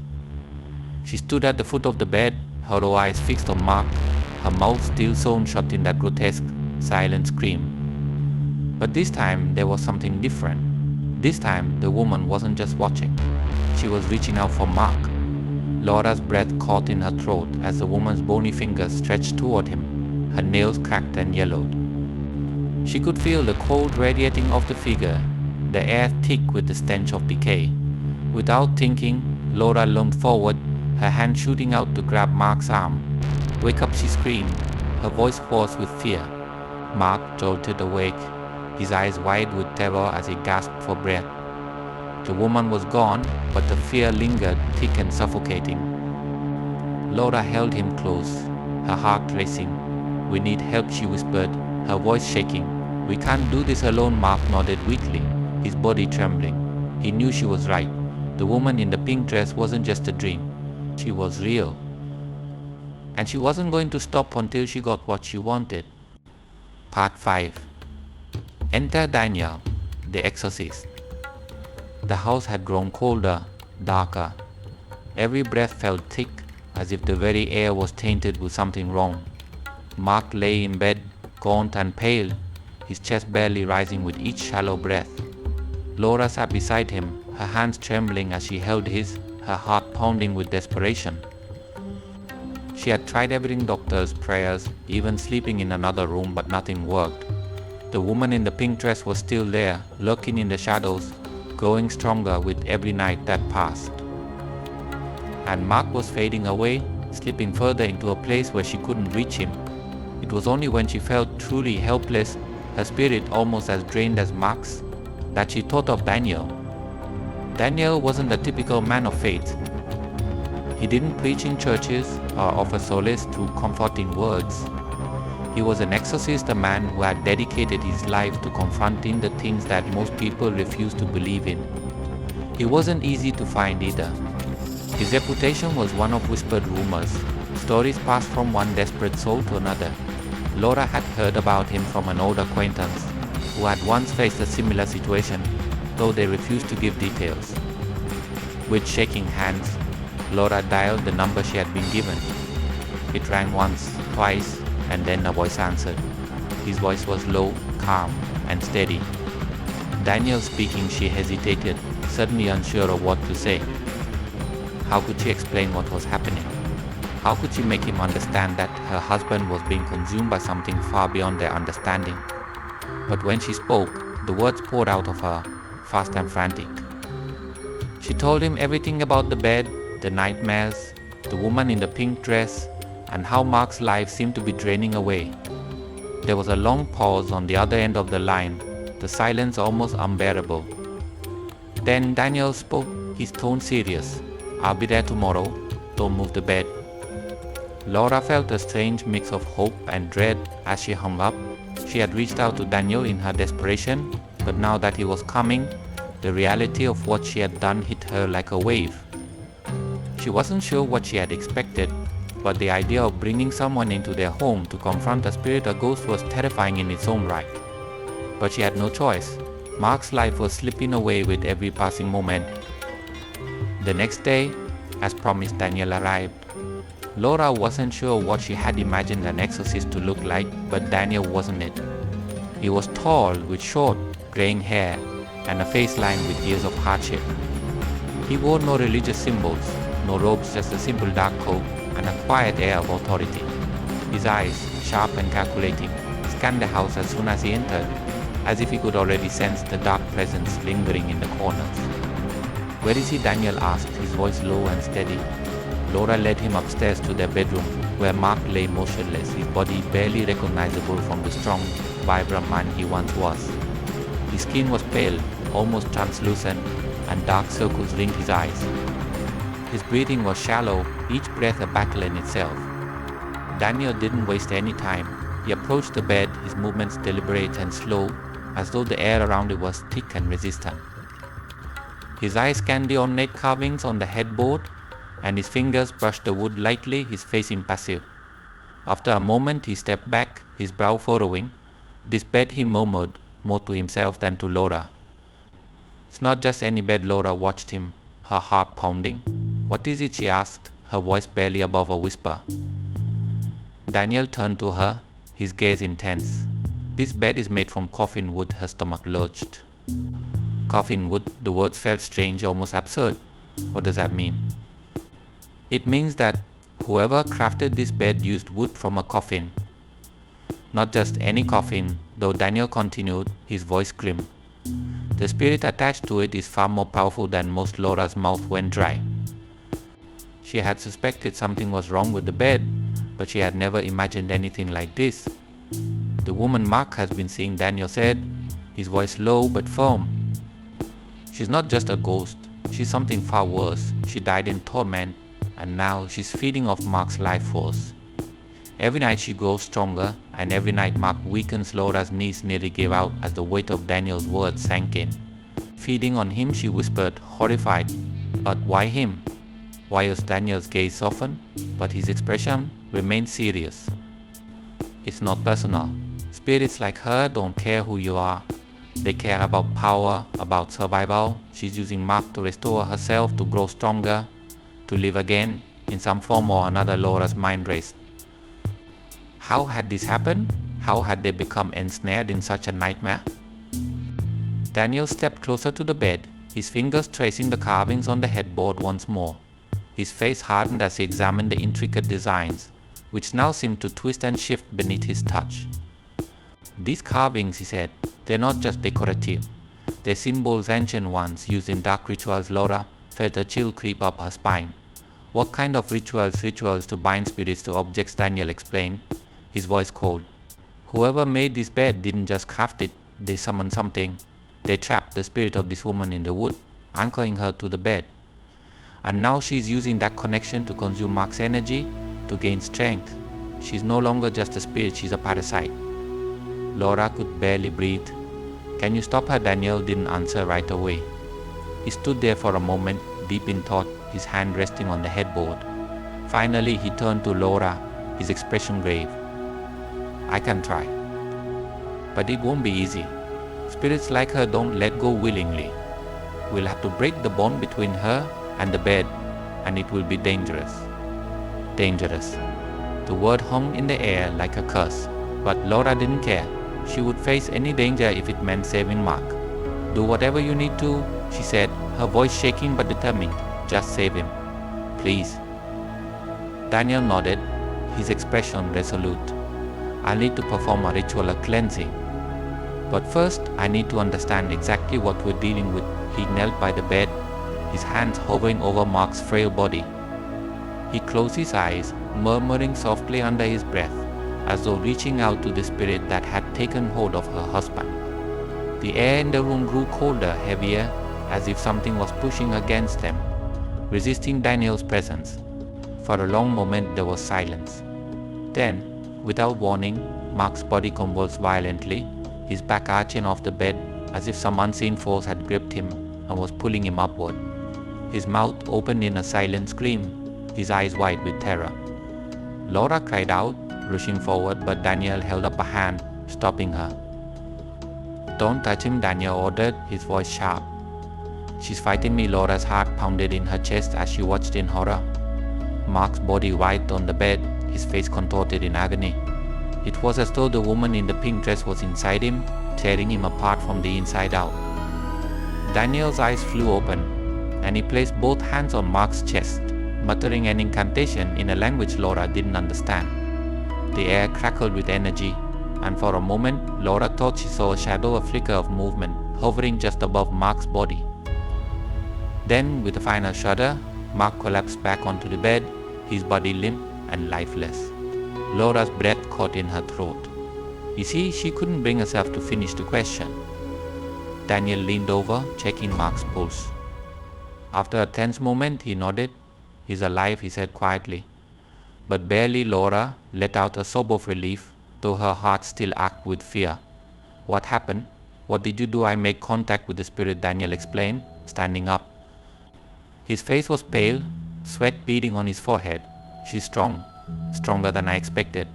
S1: She stood at the foot of the bed, her eyes fixed on Mark, her mouth still sewn shut in that grotesque, silent scream. But this time there was something different. This time the woman wasn't just watching. She was reaching out for Mark. Laura's breath caught in her throat as the woman's bony fingers stretched toward him, her nails cracked and yellowed. She could feel the cold radiating off the figure, the air thick with the stench of decay. Without thinking, Laura lunged forward, her hand shooting out to grab Mark's arm. "Wake up," she screamed, her voice hoarse with fear. Mark jolted awake, his eyes wide with terror as he gasped for breath. The woman was gone, but the fear lingered, thick and suffocating. Laura held him close, her heart racing. "We need help," she whispered, her voice shaking. "We can't do this alone," Mark nodded weakly, his body trembling. He knew she was right. The woman in the pink dress wasn't just a dream. She was real. And she wasn't going to stop until she got what she wanted. Part 5. Enter Daniel, the exorcist. The house had grown colder, darker. Every breath felt thick, as if the very air was tainted with something wrong. Mark lay in bed, gaunt and pale, his chest barely rising with each shallow breath. Laura sat beside him, her hands trembling as she held his, her heart pounding with desperation. She had tried everything, doctors, prayers, even sleeping in another room, but nothing worked. The woman in the pink dress was still there, lurking in the shadows, growing stronger with every night that passed. And Mark was fading away, slipping further into a place where she couldn't reach him. It was only when she felt truly helpless, her spirit almost as drained as Mark's, that she thought of Daniel. Daniel wasn't the typical man of faith. He didn't preach in churches or offer solace through comforting words. He was an exorcist, a man who had dedicated his life to confronting the things that most people refuse to believe in. He wasn't easy to find either. His reputation was one of whispered rumors, stories passed from one desperate soul to another. Laura had heard about him from an old acquaintance who had once faced a similar situation, though they refused to give details. With shaking hands, Laura dialed the number she had been given. It rang once, twice, and then a voice answered. His voice was low, calm, and steady. Daniel speaking, she hesitated, suddenly unsure of what to say. How could she explain what was happening? How could she make him understand that her husband was being consumed by something far beyond their understanding? But when she spoke, the words poured out of her, fast and frantic. She told him everything about the bed, the nightmares, the woman in the pink dress, and how Mark's life seemed to be draining away. There was a long pause on the other end of the line, the silence almost unbearable. Then Daniel spoke, his tone serious. "I'll be there tomorrow. Don't move the bed." Laura felt a strange mix of hope and dread as she hung up. She had reached out to Daniel in her desperation, but now that he was coming, the reality of what she had done hit her like a wave. She wasn't sure what she had expected, but the idea of bringing someone into their home to confront a spirit or ghost was terrifying in its own right. But she had no choice. Mark's life was slipping away with every passing moment. The next day, as promised, Daniel arrived. Laura wasn't sure what she had imagined an exorcist to look like, but Daniel wasn't it. He was tall, with short, graying hair and a face lined with years of hardship. He wore no religious symbols, no robes, just a simple dark coat and a quiet air of authority. His eyes, sharp and calculating, scanned the house as soon as he entered, as if he could already sense the dark presence lingering in the corners. "Where is he?" Daniel asked, his voice low and steady. Laura led him upstairs to their bedroom, where Mark lay motionless, his body barely recognizable from the strong, vibrant man he once was. His skin was pale, almost translucent, and dark circles ringed his eyes. His breathing was shallow, each breath a battle in itself. Daniel didn't waste any time. He approached the bed, his movements deliberate and slow, as though the air around it was thick and resistant. His eyes scanned the ornate carvings on the headboard, and his fingers brushed the wood lightly, his face impassive. After a moment he stepped back, his brow furrowing. "This bed," he murmured, more to himself than to Laura. "It's not just any bed." Laura watched him, her heart pounding. "What is it?" she asked, her voice barely above a whisper. Daniel turned to her, his gaze intense. "This bed is made from coffin wood." Her stomach lurched. Coffin wood, the words felt strange, almost absurd. What does that mean? "It means that whoever crafted this bed used wood from a coffin. Not just any coffin," though Daniel continued, his voice grim. "The spirit attached to it is far more powerful than most." Laura's mouth went dry. She had suspected something was wrong with the bed, but she had never imagined anything like this. "The woman Mark has been seeing," Daniel said, his voice low but firm. "She's not just a ghost, she's something far worse. She died in torment, and now she's feeding off Mark's life force. Every night she grows stronger, and every night Mark weakens." Laura's knees nearly gave out as the weight of Daniel's words sank in. "Feeding on him," she whispered, horrified. "But why him?" Why was Daniel's gaze softened, but his expression remained serious. "It's not personal. Spirits like her don't care who you are. They care about power, about survival. She's using Mark to restore herself, to grow stronger, to live again, in some form or another." Laura's mind raced. How had this happened? How had they become ensnared in such a nightmare? Daniel stepped closer to the bed, his fingers tracing the carvings on the headboard once more. His face hardened as he examined the intricate designs, which now seemed to twist and shift beneath his touch. "These carvings," he said, "they're not just decorative. They're symbols, ancient ones, used in dark rituals." Laura felt a chill creep up her spine. "What kind of rituals?" "Rituals to bind spirits to objects," Daniel explained, his voice cold. "Whoever made this bed didn't just craft it, they summoned something. They trapped the spirit of this woman in the wood, anchoring her to the bed. And now she's using that connection to consume Mark's energy, to gain strength. She's no longer just a spirit, she's a parasite." Laura could barely breathe. "Can you stop her?" Daniel didn't answer right away. He stood there for a moment, deep in thought, his hand resting on the headboard. Finally he turned to Laura, his expression grave. "I can try. But it won't be easy. Spirits like her don't let go willingly. We'll have to break the bond between her and the bed, and it will be dangerous." Dangerous. The word hung in the air like a curse, but Laura didn't care. She would face any danger if it meant saving Mark. "Do whatever you need to," she said, her voice shaking but determined. "Just save him. Please." Daniel nodded, his expression resolute. "I'll need to perform a ritual of cleansing. But first, I need to understand exactly what we're dealing with." He knelt by the bed, his hands hovering over Mark's frail body. He closed his eyes, murmuring softly under his breath, as though reaching out to the spirit that had taken hold of her husband. The air in the room grew colder, heavier, as if something was pushing against them, resisting Daniel's presence. For a long moment there was silence. Then, without warning, Mark's body convulsed violently, his back arching off the bed as if some unseen force had gripped him and was pulling him upward. His mouth opened in a silent scream, his eyes wide with terror. Laura cried out, rushing forward, but Daniel held up a hand, stopping her. "Don't touch him," Daniel ordered, his voice sharp. "She's fighting me." Laura's heart pounded in her chest as she watched in horror. Mark's body writhed on the bed, his face contorted in agony. It was as though the woman in the pink dress was inside him, tearing him apart from the inside out. Daniel's eyes flew open, and he placed both hands on Mark's chest, muttering an incantation in a language Laura didn't understand. The air crackled with energy, and for a moment Laura thought she saw a shadow, a flicker of movement, hovering just above Mark's body. Then, with a final shudder, Mark collapsed back onto the bed, his body limp and lifeless. Laura's breath caught in her throat. You see, she couldn't bring herself to finish the question. Daniel leaned over, checking Mark's pulse. After a tense moment, he nodded. He's alive, he said quietly. But barely. Laura let out a sob of relief, though her heart still ached with fear. What happened? What did you do? I made contact with the spirit, Daniel explained, standing up. His face was pale, sweat beading on his forehead. She's strong, stronger than I expected.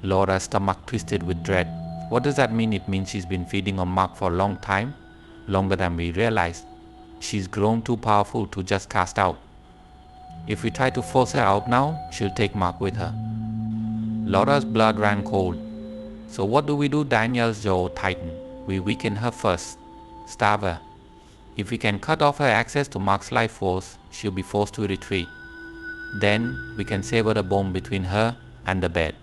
S1: Laura's stomach twisted with dread. What does that mean? It means she's been feeding on Mark for a long time, longer than we realized. She's grown too powerful to just cast out. If we try to force her out now, she'll take Mark with her. Laura's blood ran cold. So what do we do? Daniel's jaw tightened. We weaken her first, starve her. If we can cut off her access to Mark's life force, she'll be forced to retreat. Then we can sever the bond between her and the bed.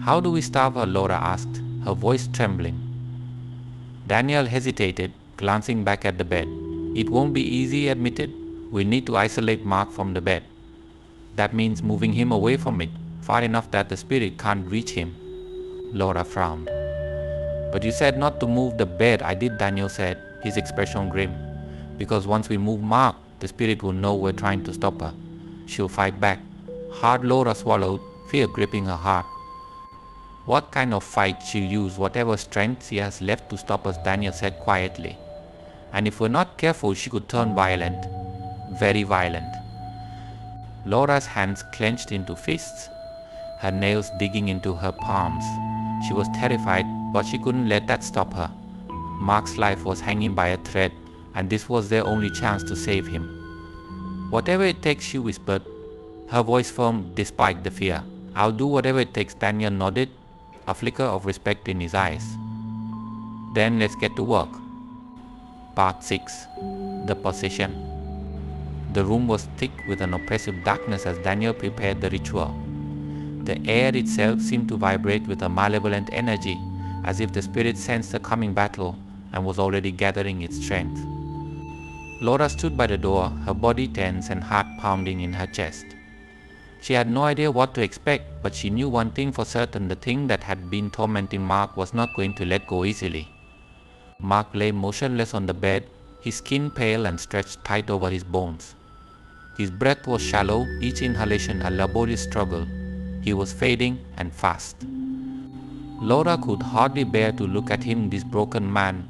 S1: How do we starve her? Laura asked, her voice trembling. Daniel hesitated, glancing back at the bed. It won't be easy, he admitted. We'll need to isolate Mark from the bed. That means moving him away from it, far enough that the spirit can't reach him. Laura frowned. But you said not to move the bed. I did, Daniel said, his expression grim. Because once we move Mark, the spirit will know we're trying to stop her. She'll fight back. Hard. Laura swallowed, fear gripping her heart. What kind of fight? She'll use whatever strength she has left to stop us, Daniel said quietly. And if we're not careful, she could turn violent. Very violent. Laura's hands clenched into fists, her nails digging into her palms. She was terrified, but she couldn't let that stop her. Mark's life was hanging by a thread, and this was their only chance to save him. Whatever it takes, she whispered, her voice firm despite the fear. I'll do whatever it takes, Daniel nodded, a flicker of respect in his eyes. Then let's get to work. Part 6. The Possession. The room was thick with an oppressive darkness as Daniel prepared the ritual. The air itself seemed to vibrate with a malevolent energy, as if the spirit sensed the coming battle and was already gathering its strength. Laura stood by the door, her body tense and heart pounding in her chest. She had no idea what to expect, but she knew one thing for certain: the thing that had been tormenting Mark was not going to let go easily. Mark lay motionless on the bed, his skin pale and stretched tight over his bones. His breath was shallow, each inhalation a laborious struggle. He was fading and fast. Laura could hardly bear to look at him. This broken man,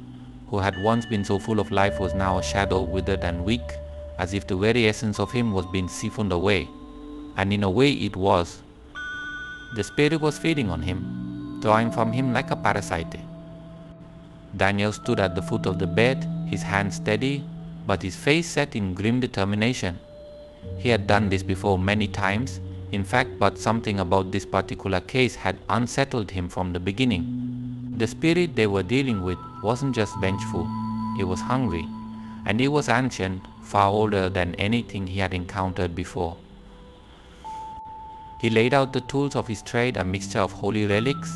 S1: who had once been so full of life, was now a shadow, withered and weak, as if the very essence of him was being siphoned away. And in a way it was. The spirit was feeding on him, drawing from him like a parasite. Daniel stood at the foot of the bed, his hands steady, but his face set in grim determination. He had done this before many times, in fact, but something about this particular case had unsettled him from the beginning. The spirit they were dealing with wasn't just vengeful, it was hungry, and it was ancient, far older than anything he had encountered before. He laid out the tools of his trade, a mixture of holy relics,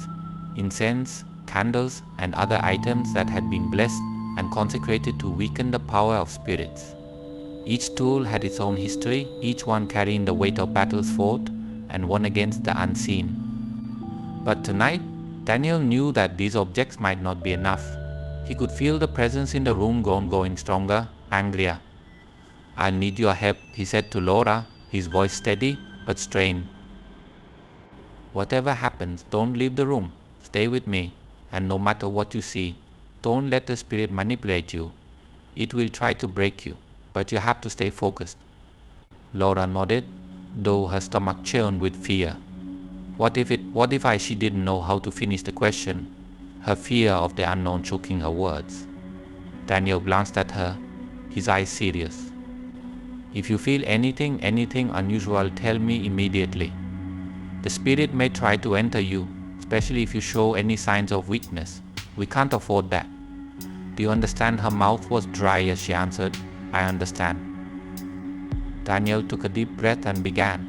S1: incense, candles, and other items that had been blessed and consecrated to weaken the power of spirits. Each tool had its own history, each one carrying the weight of battles fought and won against the unseen. But tonight, Daniel knew that these objects might not be enough. He could feel the presence in the room growing stronger, angrier. "I'll need your help," he said to Laura, his voice steady but strained. "Whatever happens, don't leave the room. Stay with me, and no matter what you see, don't let the spirit manipulate you. It will try to break you, but you have to stay focused." Laura nodded, though her stomach churned with fear. What if she didn't know how to finish the question, her fear of the unknown choking her words. Daniel glanced at her, his eyes serious. "If you feel anything unusual, tell me immediately." The spirit may try to enter you, especially if you show any signs of weakness. We can't afford that. Do you understand?" Her mouth was dry as she answered, "I understand." Daniel took a deep breath and began.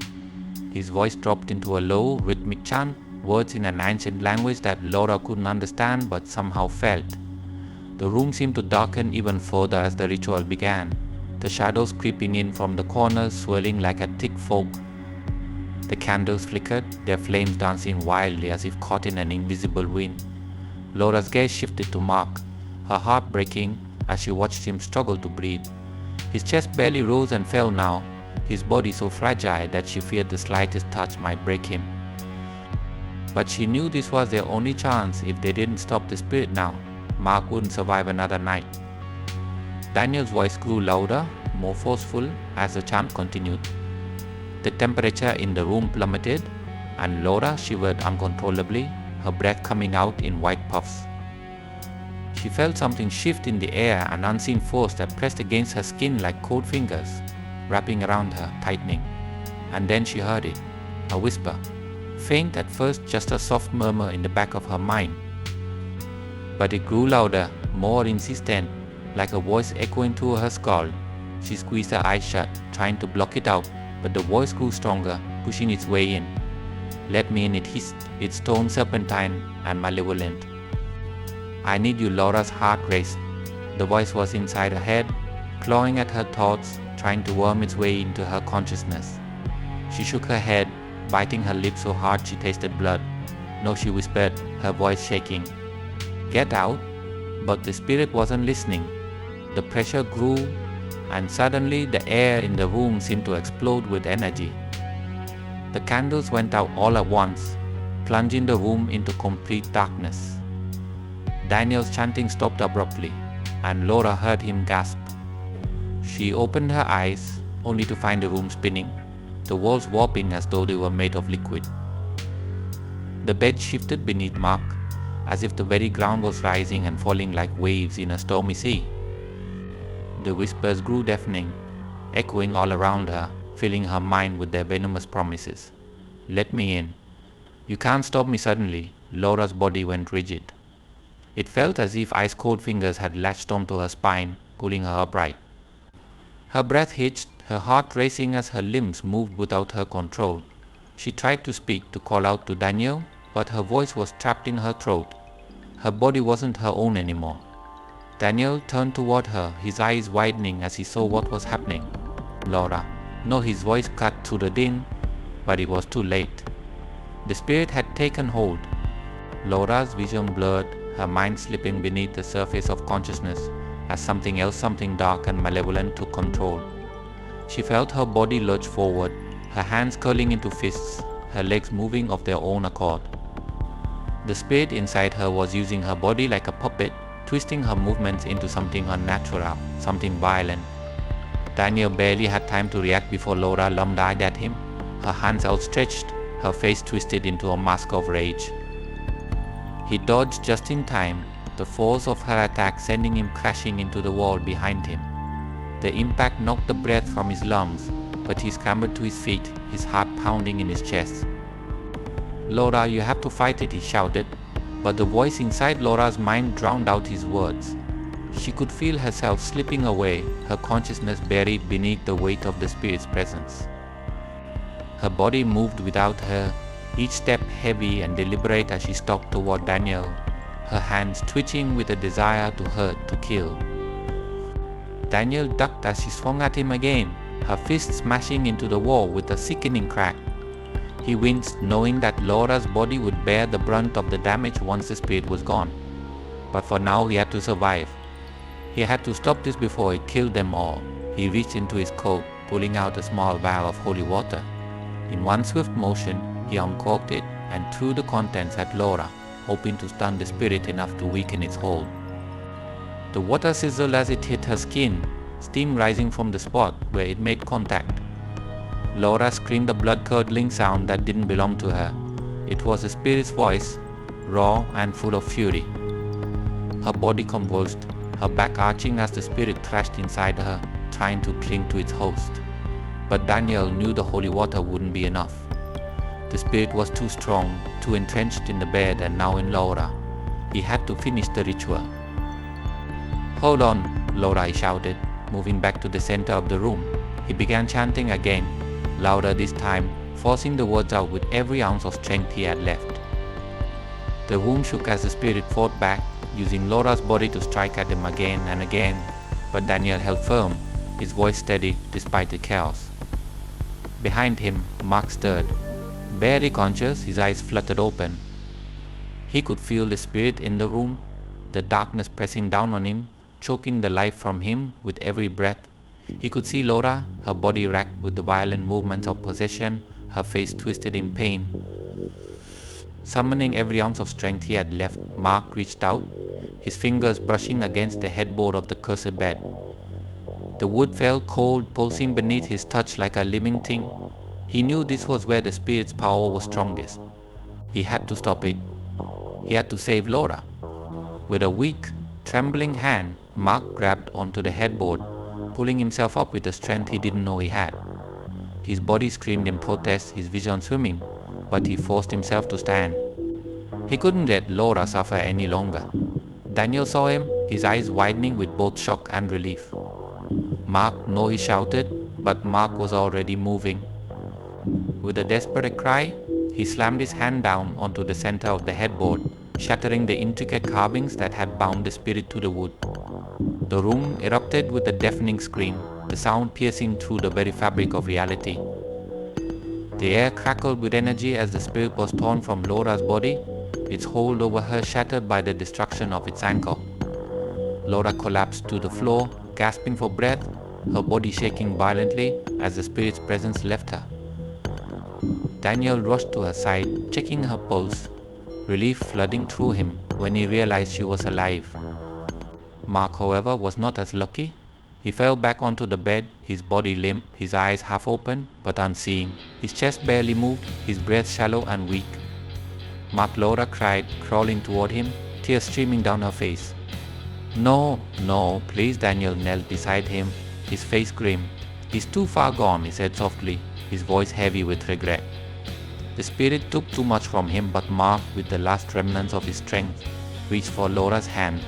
S1: His voice dropped into a low, rhythmic chant, words in an ancient language that Laura couldn't understand but somehow felt. The room seemed to darken even further as the ritual began, the shadows creeping in from the corners, swirling like a thick fog. The candles flickered, their flames dancing wildly as if caught in an invisible wind. Laura's gaze shifted to Mark, her heart breaking as she watched him struggle to breathe. His chest barely rose and fell now, his body so fragile that she feared the slightest touch might break him. But she knew this was their only chance. If they didn't stop the spirit now, Mark wouldn't survive another night. Daniel's voice grew louder, more forceful as the chant continued. The temperature in the room plummeted, and Laura shivered uncontrollably, her breath coming out in white puffs. She felt something shift in the air, an unseen force that pressed against her skin like cold fingers, wrapping around her, tightening. And then she heard it, a whisper, faint at first, just a soft murmur in the back of her mind. But it grew louder, more insistent, like a voice echoing through her skull. She squeezed her eyes shut, trying to block it out, but the voice grew stronger, pushing its way in. "Let me in," it hissed, its tone serpentine and malevolent. "I need you." Laura's heart raced. The voice was inside her head, clawing at her thoughts, trying to worm its way into her consciousness. She shook her head, biting her lips so hard she tasted blood. "No," she whispered, her voice shaking. "Get out." But the spirit wasn't listening. The pressure grew, and suddenly the air in the room seemed to explode with energy. The candles went out all at once, plunging the room into complete darkness. Daniel's chanting stopped abruptly, and Laura heard him gasp. She opened her eyes, only to find the room spinning, the walls warping as though they were made of liquid. The bed shifted beneath Mark, as if the very ground was rising and falling like waves in a stormy sea. The whispers grew deafening, echoing all around her, filling her mind with their venomous promises. "Let me in." "You can't stop me." Suddenly, Laura's body went rigid. It felt as if ice-cold fingers had latched onto her spine, pulling her upright. Her breath hitched, her heart racing as her limbs moved without her control. She tried to speak, to call out to Daniel, but her voice was trapped in her throat. Her body wasn't her own anymore. Daniel turned toward her, his eyes widening as he saw what was happening. "Laura." No, his voice cut through the din, but it was too late. The spirit had taken hold. Laura's vision blurred, her mind slipping beneath the surface of consciousness as something else, something dark and malevolent, took control. She felt her body lurch forward, her hands curling into fists, her legs moving of their own accord. The spirit inside her was using her body like a puppet, twisting her movements into something unnatural, something violent. Daniel barely had time to react before Laura lunged at him, her hands outstretched, her face twisted into a mask of rage. He dodged just in time, the force of her attack sending him crashing into the wall behind him. The impact knocked the breath from his lungs, but he scrambled to his feet, his heart pounding in his chest. "Laura, you have to fight it," he shouted, but the voice inside Laura's mind drowned out his words. She could feel herself slipping away, her consciousness buried beneath the weight of the spirit's presence. Her body moved without her, each step heavy and deliberate as she stalked toward Daniel, her hands twitching with a desire to hurt, to kill. Daniel ducked as she swung at him again, her fist smashing into the wall with a sickening crack. He winced, knowing that Laura's body would bear the brunt of the damage once the spirit was gone. But for now he had to survive. He had to stop this before it killed them all. He reached into his coat, pulling out a small vial of holy water. In one swift motion, he uncorked it and threw the contents at Laura, hoping to stun the spirit enough to weaken its hold. The water sizzled as it hit her skin, steam rising from the spot where it made contact. Laura screamed a blood-curdling sound that didn't belong to her. It was the spirit's voice, raw and full of fury. Her body convulsed, her back arching as the spirit thrashed inside her, trying to cling to its host. But Daniel knew the holy water wouldn't be enough. The spirit was too strong, too entrenched in the bed and now in Laura. He had to finish the ritual. "Hold on," Laura shouted, moving back to the center of the room. He began chanting again, louder this time, forcing the words out with every ounce of strength he had left. The room shook as the spirit fought back, using Laura's body to strike at him again and again, but Daniel held firm, his voice steady despite the chaos. Behind him, Mark stirred. Barely conscious, his eyes fluttered open. He could feel the spirit in the room, the darkness pressing down on him, choking the life from him with every breath. He could see Laura, her body racked with the violent movements of possession, her face twisted in pain. Summoning every ounce of strength he had left, Mark reached out, his fingers brushing against the headboard of the cursed bed. The wood felt cold, pulsing beneath his touch like a living thing. He knew this was where the spirit's power was strongest. He had to stop it. He had to save Laura. With a weak, trembling hand, Mark grabbed onto the headboard, pulling himself up with a strength he didn't know he had. His body screamed in protest, his vision swimming, but he forced himself to stand. He couldn't let Laura suffer any longer. Daniel saw him, his eyes widening with both shock and relief. "Mark, no," he shouted, but Mark was already moving. With a desperate cry, he slammed his hand down onto the center of the headboard, shattering the intricate carvings that had bound the spirit to the wood. The room erupted with a deafening scream, the sound piercing through the very fabric of reality. The air crackled with energy as the spirit was torn from Laura's body, its hold over her shattered by the destruction of its anchor. Laura collapsed to the floor, gasping for breath, her body shaking violently as the spirit's presence left her. Daniel rushed to her side, checking her pulse, relief flooding through him when he realized she was alive. Mark, however, was not as lucky. He fell back onto the bed, his body limp, his eyes half open but unseeing. His chest barely moved, his breath shallow and weak. Mark, Laura cried, crawling toward him, tears streaming down her face. "No, no, please." Daniel knelt beside him, his face grim. "He's too far gone," he said softly, his voice heavy with regret. The spirit took too much from him, but Mark, with the last remnants of his strength, reached for Laura's hand.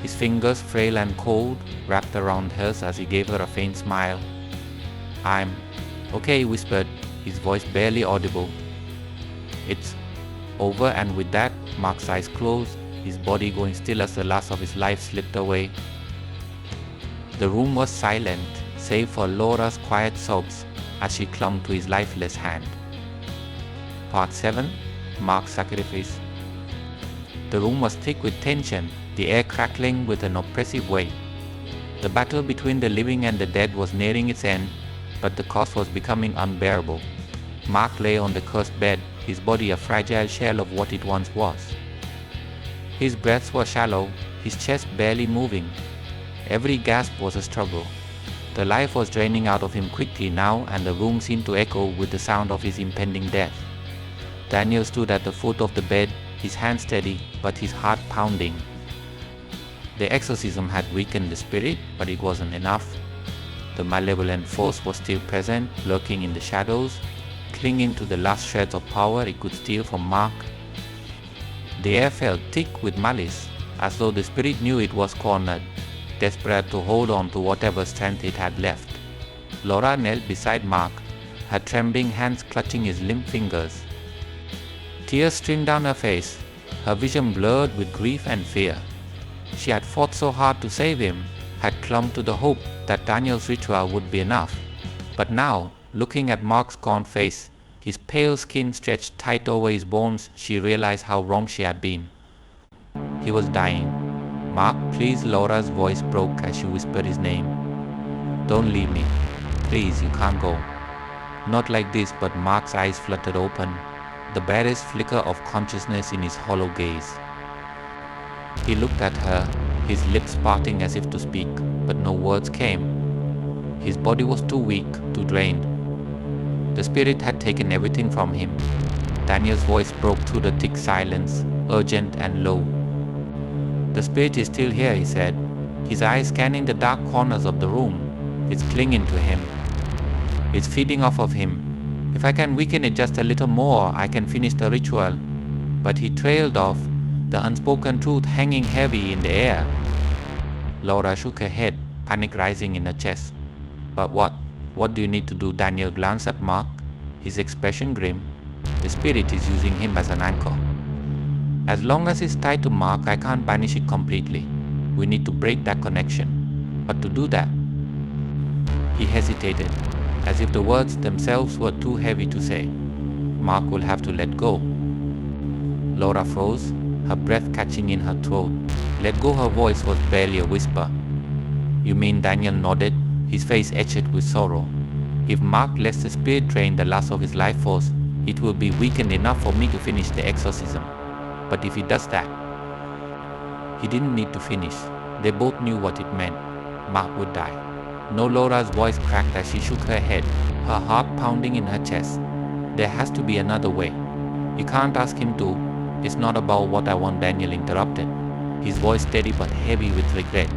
S1: His fingers, frail and cold, wrapped around hers as he gave her a faint smile. "I'm okay," he whispered, his voice barely audible. "It's over," and with that, Mark's eyes closed, his body going still as the last of his life slipped away. The room was silent, save for Laura's quiet sobs as she clung to his lifeless hand. Part 7. Mark's Sacrifice. The room was thick with tension, the air crackling with an oppressive weight. The battle between the living and the dead was nearing its end, but the cost was becoming unbearable. Mark lay on the cursed bed, his body a fragile shell of what it once was. His breaths were shallow, his chest barely moving. Every gasp was a struggle. The life was draining out of him quickly now, and the room seemed to echo with the sound of his impending death. Daniel stood at the foot of the bed, his hand steady, but his heart pounding. The exorcism had weakened the spirit, but it wasn't enough. The malevolent force was still present, lurking in the shadows, clinging to the last shreds of power it could steal from Mark. The air felt thick with malice, as though the spirit knew it was cornered, desperate to hold on to whatever strength it had left. Laura knelt beside Mark, her trembling hands clutching his limp fingers. Tears streamed down her face, her vision blurred with grief and fear. She had fought so hard to save him, had clung to the hope that Daniel's ritual would be enough. But now, looking at Mark's gaunt face, his pale skin stretched tight over his bones, she realized how wrong she had been. He was dying. "Mark, please." Laura's voice broke as she whispered his name. "Don't leave me. Please, you can't go." Not like this, but Mark's eyes fluttered open, the barest flicker of consciousness in his hollow gaze. He looked at her, his lips parting as if to speak, but no words came. His body was too weak, too drained. The spirit had taken everything from him. Daniel's voice broke through the thick silence, urgent and low. "The spirit is still here," he said, his eyes scanning the dark corners of the room. "It's clinging to him. It's feeding off of him. If I can weaken it just a little more, I can finish the ritual. But he trailed off, the unspoken truth hanging heavy in the air. Laura shook her head, panic rising in her chest. But what? What do you need to do? Daniel glanced at Mark, his expression grim. The spirit is using him as an anchor. As long as it's tied to Mark, I can't banish it completely. We need to break that connection. But to do that, he hesitated, as if the words themselves were too heavy to say. Mark will have to let go. Laura froze, her breath catching in her throat. Let go, her voice was barely a whisper. You mean? Daniel nodded, his face etched with sorrow. If Mark lets the spirit drain the last of his life force, it will be weakened enough for me to finish the exorcism. But if he does that, he didn't need to finish. They both knew what it meant. Mark would die. No, Laura's voice cracked as she shook her head, her heart pounding in her chest. There has to be another way. You can't ask him to. It's not about what I want, Daniel interrupted, his voice steady but heavy with regret.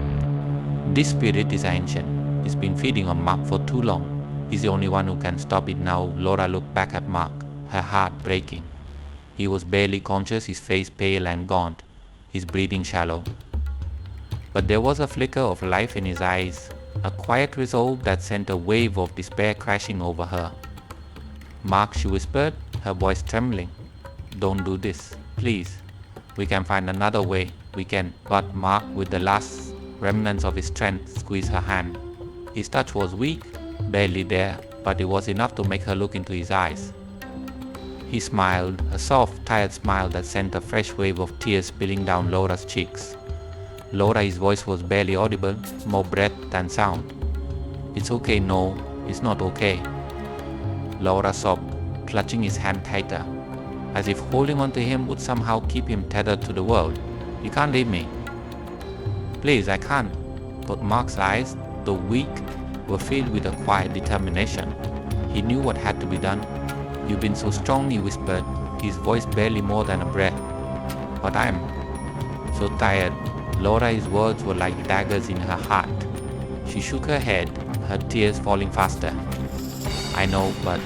S1: This spirit is ancient. It's been feeding on Mark for too long. He's the only one who can stop it now. Laura looked back at Mark, her heart breaking. He was barely conscious, his face pale and gaunt, his breathing shallow. But there was a flicker of life in his eyes, a quiet resolve that sent a wave of despair crashing over her. Mark, she whispered, her voice trembling. Don't do this, please. We can find another way. We can. But Mark, with the last remnants of his strength, squeezed her hand. His touch was weak, barely there, but it was enough to make her look into his eyes. He smiled, a soft, tired smile that sent a fresh wave of tears spilling down Laura's cheeks. Laura, his voice was barely audible, more breath than sound. It's okay, no, it's not okay. Laura sobbed, clutching his hand tighter, as if holding on to him would somehow keep him tethered to the world. You can't leave me. Please, I can't. But Mark's eyes, though weak, were filled with a quiet determination. He knew what had to be done. You've been so strong, he whispered, his voice barely more than a breath. But I'm so tired. Laura, his words were like daggers in her heart. She shook her head, her tears falling faster. I know, but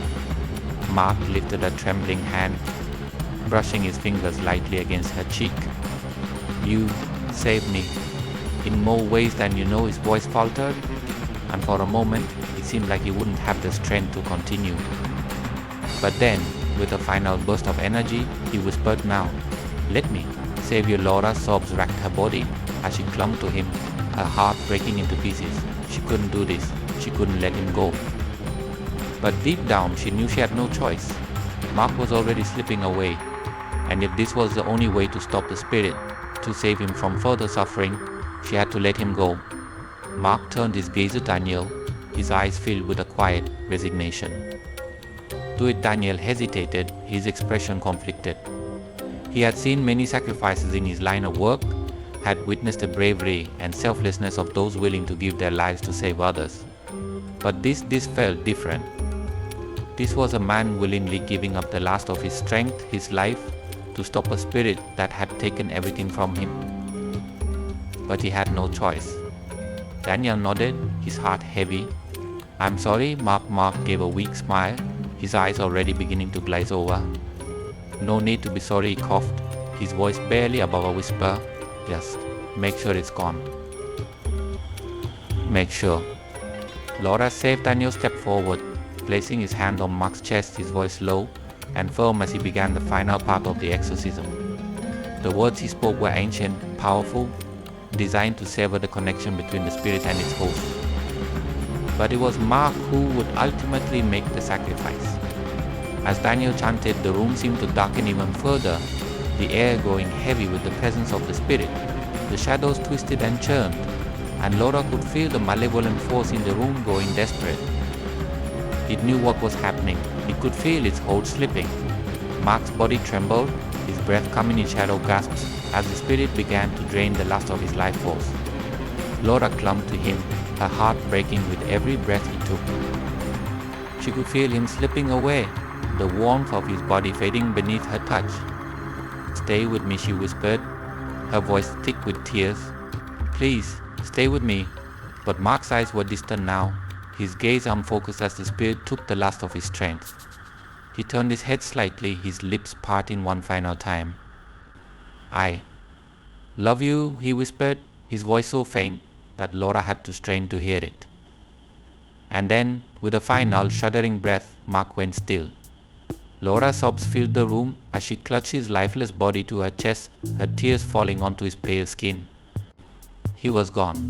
S1: Mark lifted a trembling hand, brushing his fingers lightly against her cheek. You saved me in more ways than you know. His voice faltered, and for a moment it seemed like he wouldn't have the strength to continue. But then, with a final burst of energy, he whispered, now, let me save you. Laura, sobs racked her body as she clung to him, her heart breaking into pieces. She couldn't do this. She couldn't let him go. But deep down, she knew she had no choice. Mark was already slipping away, and if this was the only way to stop the spirit, to save him from further suffering, she had to let him go. Mark turned his gaze to Daniel, his eyes filled with a quiet resignation. Do it, Daniel hesitated, his expression conflicted. He had seen many sacrifices in his line of work, had witnessed the bravery and selflessness of those willing to give their lives to save others. But this felt different. This was a man willingly giving up the last of his strength, his life, to stop a spirit that had taken everything from him. But he had no choice. Daniel nodded, his heart heavy. I'm sorry, Mark gave a weak smile, his eyes already beginning to glaze over. No need to be sorry, he coughed, his voice barely above a whisper. Just make sure it's gone. Make sure. Laura saved. Daniel stepped forward, placing his hand on Mark's chest, his voice low and firm as he began the final part of the exorcism. The words he spoke were ancient, powerful, designed to sever the connection between the spirit and its host. But it was Mark who would ultimately make the sacrifice. As Daniel chanted, the room seemed to darken even further, the air growing heavy with the presence of the spirit. The shadows twisted and churned, and Laura could feel the malevolent force in the room growing desperate. It knew what was happening. It could feel its hold slipping. Mark's body trembled, his breath coming in shallow gasps as the spirit began to drain the last of his life force. Laura clung to him, her heart breaking with every breath he took. She could feel him slipping away, the warmth of his body fading beneath her touch. Stay with me, she whispered, her voice thick with tears. Please, stay with me. But Mark's eyes were distant now, his gaze unfocused as the spirit took the last of his strength. He turned his head slightly, his lips parting one final time. "I love you," he whispered, his voice so faint that Laura had to strain to hear it. And then, with a final, shuddering breath, Mark went still. Laura's sobs filled the room as she clutched his lifeless body to her chest, her tears falling onto his pale skin. He was gone.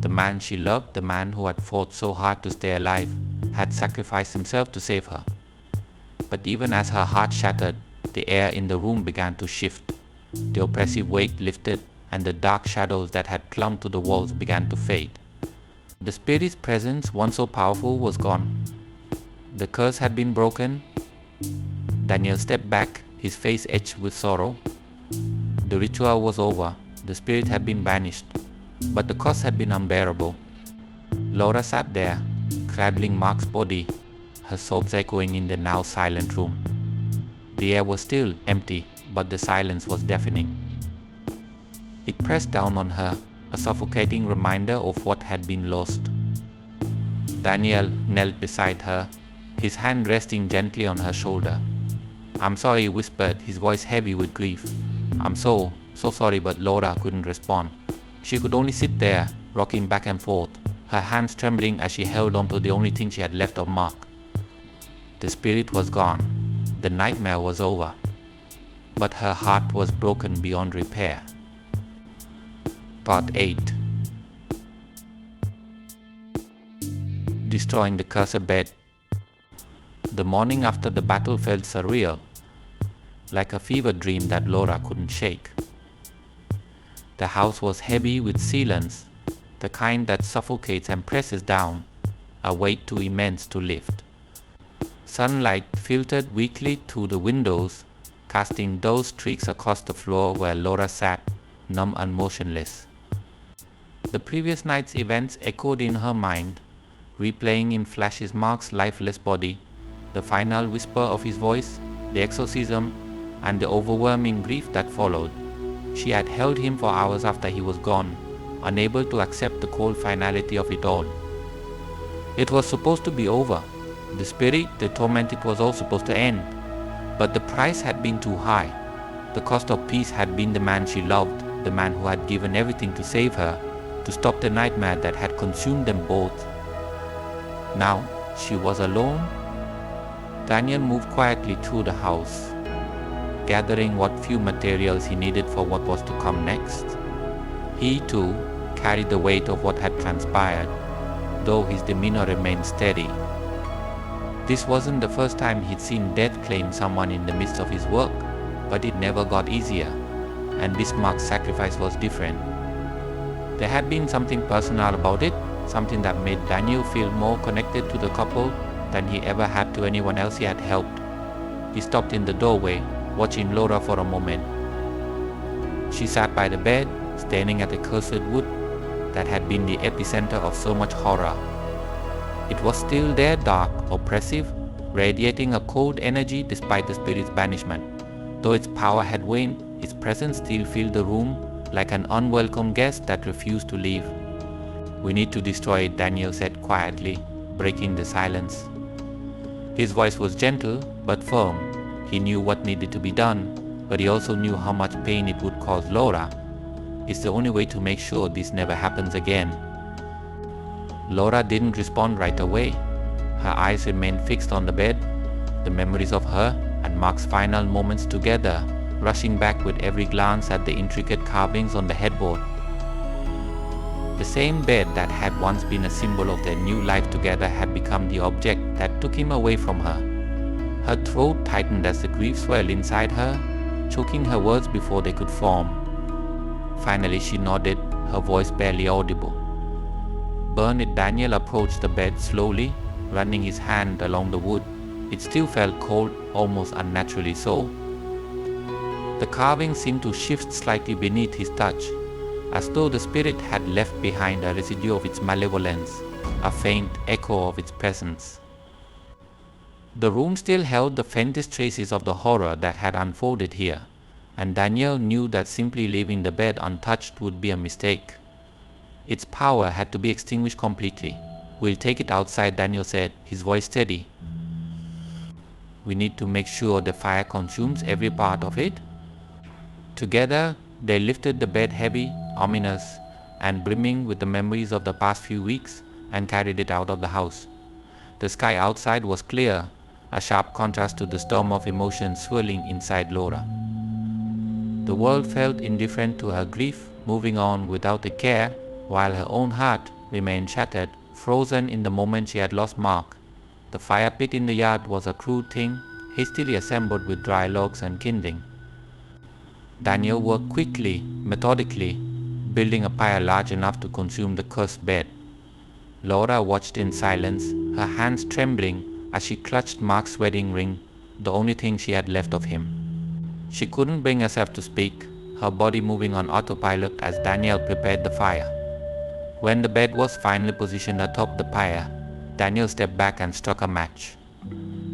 S1: The man she loved, the man who had fought so hard to stay alive, had sacrificed himself to save her. But even as her heart shattered, the air in the room began to shift. The oppressive weight lifted, and the dark shadows that had clung to the walls began to fade. The spirit's presence, once so powerful, was gone. The curse had been broken. Daniel stepped back, his face etched with sorrow. The ritual was over. The spirit had been banished. But the cost had been unbearable. Laura sat there, cradling Mark's body, her sobs echoing in the now silent room. The air was still empty, but the silence was deafening. It pressed down on her, a suffocating reminder of what had been lost. Daniel knelt beside her, his hand resting gently on her shoulder. "I'm sorry," he whispered, his voice heavy with grief. "I'm so sorry," but Laura couldn't respond. She could only sit there, rocking back and forth, her hands trembling as she held on to the only thing she had left of Mark. The spirit was gone. The nightmare was over. But her heart was broken beyond repair. Part 8. Destroying the cursed bed. The morning after the battle felt surreal, like a fever dream that Laura couldn't shake. The house was heavy with sealants, the kind that suffocates and presses down, a weight too immense to lift. Sunlight filtered weakly through the windows, casting dull streaks across the floor where Laura sat, numb and motionless. The previous night's events echoed in her mind, replaying in flashes Mark's lifeless body, the final whisper of his voice, the exorcism, and the overwhelming grief that followed. She had held him for hours after he was gone, unable to accept the cold finality of it all. It was supposed to be over. The spirit, the tormented, was all supposed to end. But the price had been too high. The cost of peace had been the man she loved, the man who had given everything to save her, to stop the nightmare that had consumed them both. Now she was alone. Daniel moved quietly through the house, gathering what few materials he needed for what was to come next. He too carried the weight of what had transpired, though his demeanor remained steady. This wasn't the first time he'd seen death claim someone in the midst of his work, but it never got easier, and this Mark's sacrifice was different. There had been something personal about it, something that made Daniel feel more connected to the couple than he ever had to anyone else he had helped. He stopped in the doorway, watching Laura for a moment. She sat by the bed, staring at the cursed wood that had been the epicenter of so much horror. It was still there, dark, oppressive, radiating a cold energy despite the spirit's banishment. Though its power had waned, its presence still filled the room like an unwelcome guest that refused to leave. "We need to destroy it," Daniel said quietly, breaking the silence. His voice was gentle but firm. He knew what needed to be done, but he also knew how much pain it would cause Laura. It's the only way to make sure this never happens again. Laura didn't respond right away. Her eyes remained fixed on the bed, the memories of her and Mark's final moments together rushing back with every glance at the intricate carvings on the headboard. The same bed that had once been a symbol of their new life together had become the object that took him away from her. Her throat tightened as the grief swelled inside her, choking her words before they could form. Finally she nodded, her voice barely audible. Bernard Daniel approached the bed slowly, running his hand along the wood. It still felt cold, almost unnaturally so. The carving seemed to shift slightly beneath his touch, as though the spirit had left behind a residue of its malevolence, a faint echo of its presence. The room still held the faintest traces of the horror that had unfolded here, and Daniel knew that simply leaving the bed untouched would be a mistake. Its power had to be extinguished completely. "We'll take it outside," Daniel said, his voice steady. We need to make sure the fire consumes every part of it." Together, they lifted the bed heavy, ominous, and brimming with the memories of the past few weeks and carried it out of the house. The sky outside was clear, a sharp contrast to the storm of emotions swirling inside Laura. The world felt indifferent to her grief, moving on without a care, while her own heart remained shattered, frozen in the moment she had lost Mark. The fire pit in the yard was a crude thing, hastily assembled with dry logs and kindling. Daniel worked quickly, methodically, building a pyre large enough to consume the cursed bed. Laura watched in silence, her hands trembling as she clutched Mark's wedding ring, the only thing she had left of him. She couldn't bring herself to speak, her body moving on autopilot as Daniel prepared the fire. When the bed was finally positioned atop the pyre, Daniel stepped back and struck a match.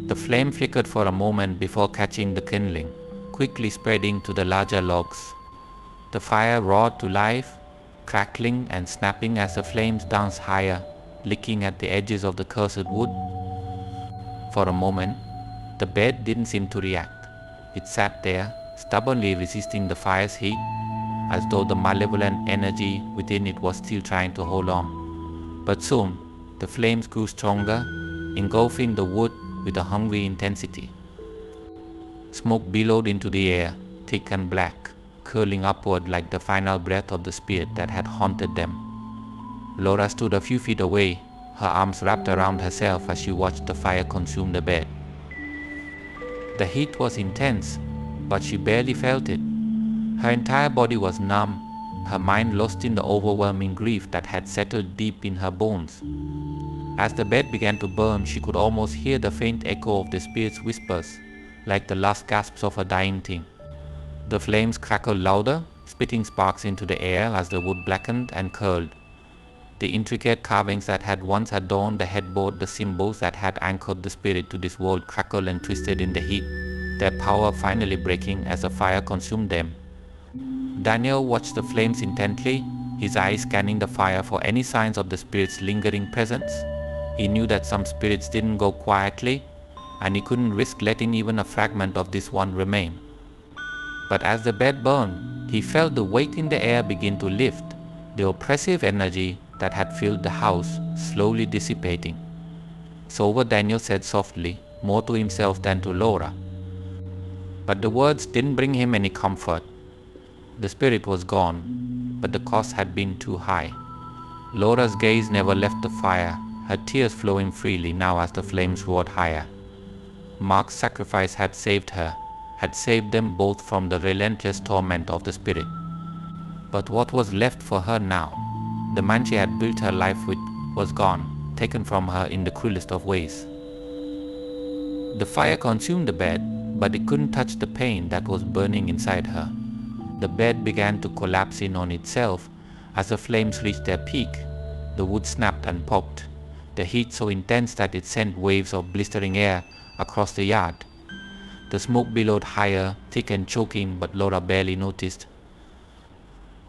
S1: The flame flickered for a moment before catching the kindling, quickly spreading to the larger logs. The fire roared to life, crackling and snapping as the flames danced higher, licking at the edges of the cursed wood. For a moment, the bed didn't seem to react. It sat there, stubbornly resisting the fire's heat, as though the malevolent energy within it was still trying to hold on. But soon, the flames grew stronger, engulfing the wood with a hungry intensity. Smoke billowed into the air, thick and black, curling upward like the final breath of the spirit that had haunted them. Laura stood a few feet away, her arms wrapped around herself as she watched the fire consume the bed. The heat was intense, but she barely felt it. Her entire body was numb, her mind lost in the overwhelming grief that had settled deep in her bones. As the bed began to burn, she could almost hear the faint echo of the spirit's whispers, like the last gasps of a dying thing. The flames crackled louder, spitting sparks into the air as the wood blackened and curled. The intricate carvings that had once adorned the headboard, the symbols that had anchored the spirit to this world, crackled and twisted in the heat, their power finally breaking as the fire consumed them. Daniel watched the flames intently, his eyes scanning the fire for any signs of the spirit's lingering presence. He knew that some spirits didn't go quietly, and he couldn't risk letting even a fragment of this one remain. But as the bed burned, he felt the weight in the air begin to lift, the oppressive energy that had filled the house slowly dissipating. Sober Daniel said softly, more to himself than to Laura. But the words didn't bring him any comfort. The spirit was gone, but the cost had been too high. Laura's gaze never left the fire, her tears flowing freely now as the flames roared higher. Mark's sacrifice had saved her, had saved them both from the relentless torment of the spirit. But what was left for her now? The man she had built her life with was gone, taken from her in the cruelest of ways. The fire consumed the bed, but it couldn't touch the pain that was burning inside her. The bed began to collapse in on itself as the flames reached their peak. The wood snapped and popped, the heat so intense that it sent waves of blistering air across the yard. The smoke billowed higher, thick and choking, but Laura barely noticed.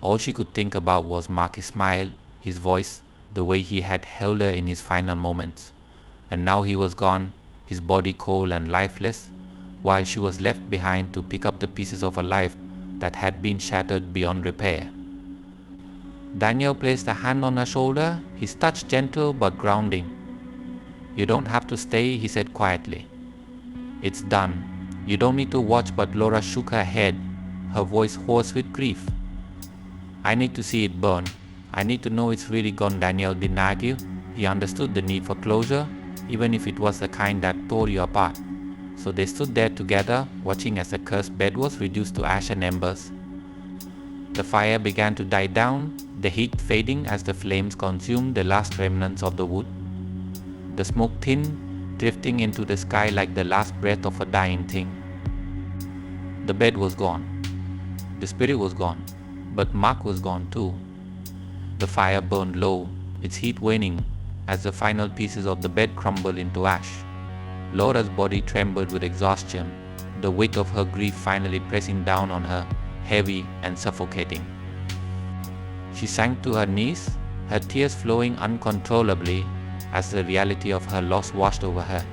S1: All she could think about was Mark's smile, his voice, the way he had held her in his final moments. And now he was gone, his body cold and lifeless, while she was left behind to pick up the pieces of a life that had been shattered beyond repair. Daniel placed a hand on her shoulder, his touch gentle but grounding. "You don't have to stay," he said quietly. "It's done. You don't need to watch." But Laura shook her head, her voice hoarse with grief. "I need to see it burn. I need to know it's really gone." Daniel didn't argue. He understood the need for closure, even if it was the kind that tore you apart. So they stood there together, watching as the cursed bed was reduced to ash and embers. The fire began to die down, the heat fading as the flames consumed the last remnants of the wood. The smoke thinned, drifting into the sky like the last breath of a dying thing. The bed was gone. The spirit was gone. But Mark was gone too. The fire burned low, its heat waning as the final pieces of the bed crumbled into ash. Laura's body trembled with exhaustion, the weight of her grief finally pressing down on her, heavy and suffocating. She sank to her knees, her tears flowing uncontrollably as the reality of her loss washed over her.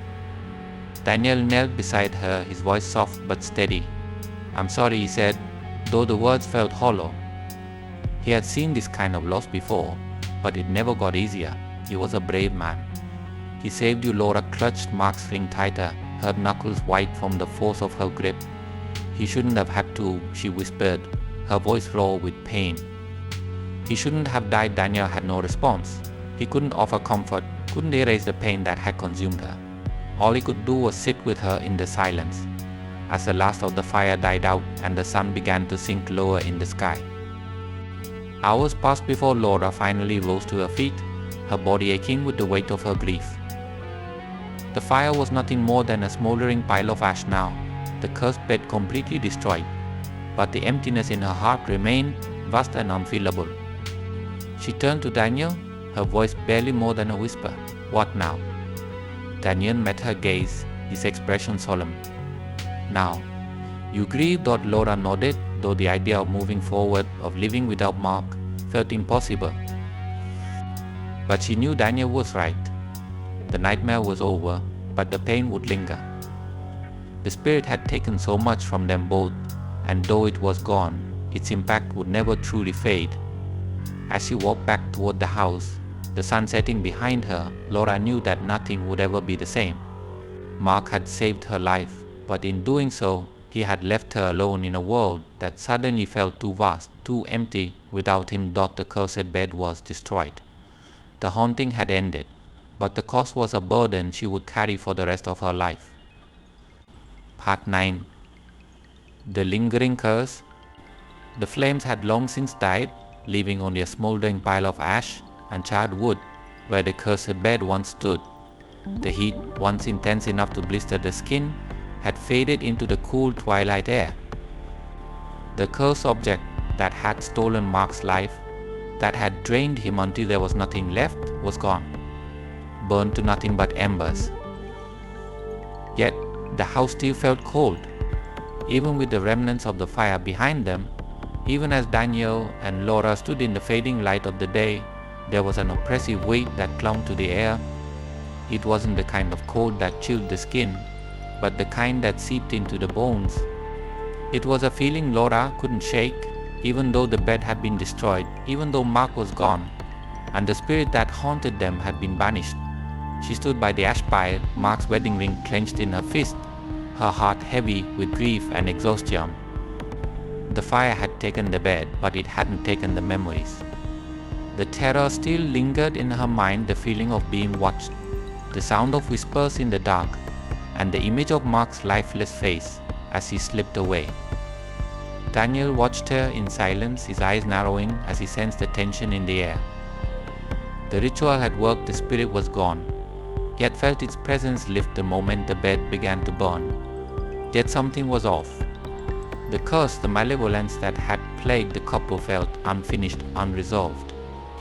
S1: Daniel knelt beside her, his voice soft but steady. "I'm sorry," he said, though the words felt hollow. He had seen this kind of loss before, but it never got easier. He was a brave man. "He saved you." Laura clutched Mark's ring tighter, her knuckles white from the force of her grip. "He shouldn't have had to," she whispered, her voice raw with pain. "He shouldn't have died." Daniel had no response. He couldn't offer comfort, couldn't erase the pain that had consumed her. All he could do was sit with her in the silence, as the last of the fire died out and the sun began to sink lower in the sky. Hours passed before Laura finally rose to her feet, her body aching with the weight of her grief. The fire was nothing more than a smoldering pile of ash now, the cursed bed completely destroyed, but the emptiness in her heart remained vast and unfillable. She turned to Daniel, her voice barely more than a whisper. "What now?" Daniel met her gaze, his expression solemn. "Now, you grieve." Laura nodded, though the idea of moving forward, of living without Mark, felt impossible. But she knew Daniel was right. The nightmare was over, but the pain would linger. The spirit had taken so much from them both, and though it was gone, its impact would never truly fade. As she walked back toward the house, the sun setting behind her, Laura knew that nothing would ever be the same. Mark had saved her life, but in doing so, he had left her alone in a world that suddenly felt too vast, too empty. Without him, the cursed bed was destroyed. The haunting had ended, but the cost was a burden she would carry for the rest of her life. Part 9. The Lingering Curse. The flames had long since died, leaving only a smoldering pile of ash and charred wood where the cursed bed once stood. The heat, once intense enough to blister the skin, had faded into the cool twilight air. The cursed object that had stolen Mark's life, that had drained him until there was nothing left, was gone, burned to nothing but embers. Yet the house still felt cold, even with the remnants of the fire behind them. Even as Daniel and Laura stood in the fading light of the day, there was an oppressive weight that clung to the air. It wasn't the kind of cold that chilled the skin, but the kind that seeped into the bones. It was a feeling Laura couldn't shake, even though the bed had been destroyed, even though Mark was gone, and the spirit that haunted them had been banished. She stood by the ash pile, Mark's wedding ring clenched in her fist, her heart heavy with grief and exhaustion. The fire had taken the bed, but it hadn't taken the memories. The terror still lingered in her mind, the feeling of being watched, the sound of whispers in the dark, and the image of Mark's lifeless face as he slipped away. Daniel watched her in silence, his eyes narrowing as he sensed the tension in the air. The ritual had worked, the spirit was gone, yet felt its presence lift the moment the bed began to burn. Yet something was off. The curse, the malevolence that had plagued the couple felt unfinished, unresolved.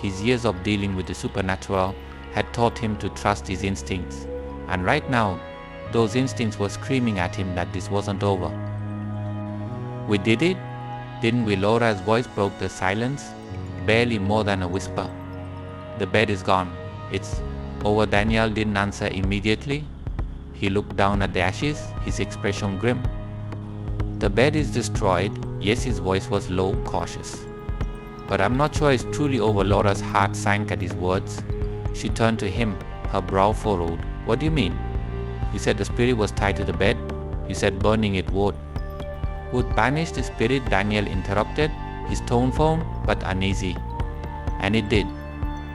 S1: His years of dealing with the supernatural had taught him to trust his instincts, and right now, those instincts were screaming at him that this wasn't over. "We did it, didn't we?" Laura's voice broke the silence, barely more than a whisper. "The bed is gone. It's over." Daniel didn't answer immediately. He looked down at the ashes, his expression grim. "The bed is destroyed." Yes, his voice was low, cautious. "But I'm not sure it's truly over." Laura's heart sank at his words. She turned to him, her brow furrowed. "What do you mean? You said the spirit was tied to the bed. You said burning it would banish the spirit." Daniel interrupted, his tone firm but uneasy. "And it did.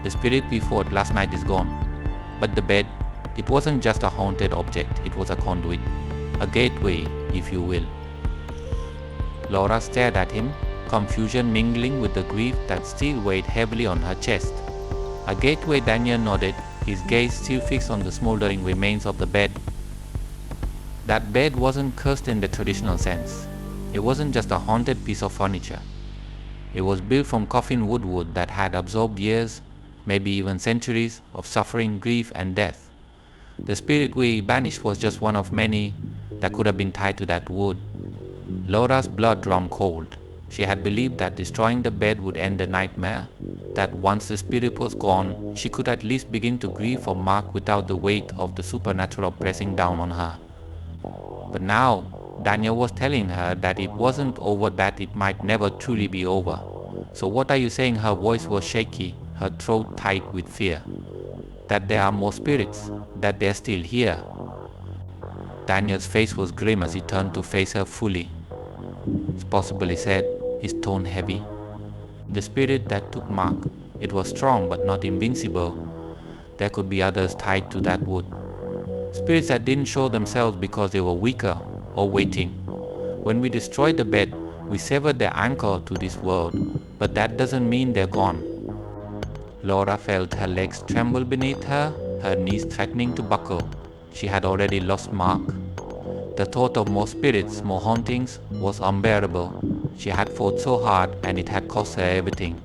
S1: The spirit we fought last night is gone. But the bed, it wasn't just a haunted object, it was a conduit. A gateway, if you will." Laura stared at him, confusion mingling with the grief that still weighed heavily on her chest. "A gateway," Daniel nodded, his gaze still fixed on the smoldering remains of the bed. That bed wasn't cursed in the traditional sense. It wasn't just a haunted piece of furniture. It was built from Coffin wood that had absorbed years, maybe even centuries, of suffering, grief, and death. The spirit we banished was just one of many that could have been tied to that wood. Laura's blood ran cold. She had believed that destroying the bed would end the nightmare, that once the spirit was gone, she could at least begin to grieve for Mark without the weight of the supernatural pressing down on her. But now, Daniel was telling her that it wasn't over, that it might never truly be over. So what are you saying? Her voice was shaky, her throat tight with fear. That there are more spirits, that they're still here. Daniel's face was grim as he turned to face her fully. It's possible, he said, his tone heavy. The spirit that took Mark, it was strong but not invincible. There could be others tied to that wood. Spirits that didn't show themselves because they were weaker or waiting. When we destroyed the bed, we severed their anchor to this world, but that doesn't mean they're gone. Laura felt her legs tremble beneath her, her knees threatening to buckle. She had already lost Mark. The thought of more spirits, more hauntings, was unbearable. She had fought so hard and it had cost her everything.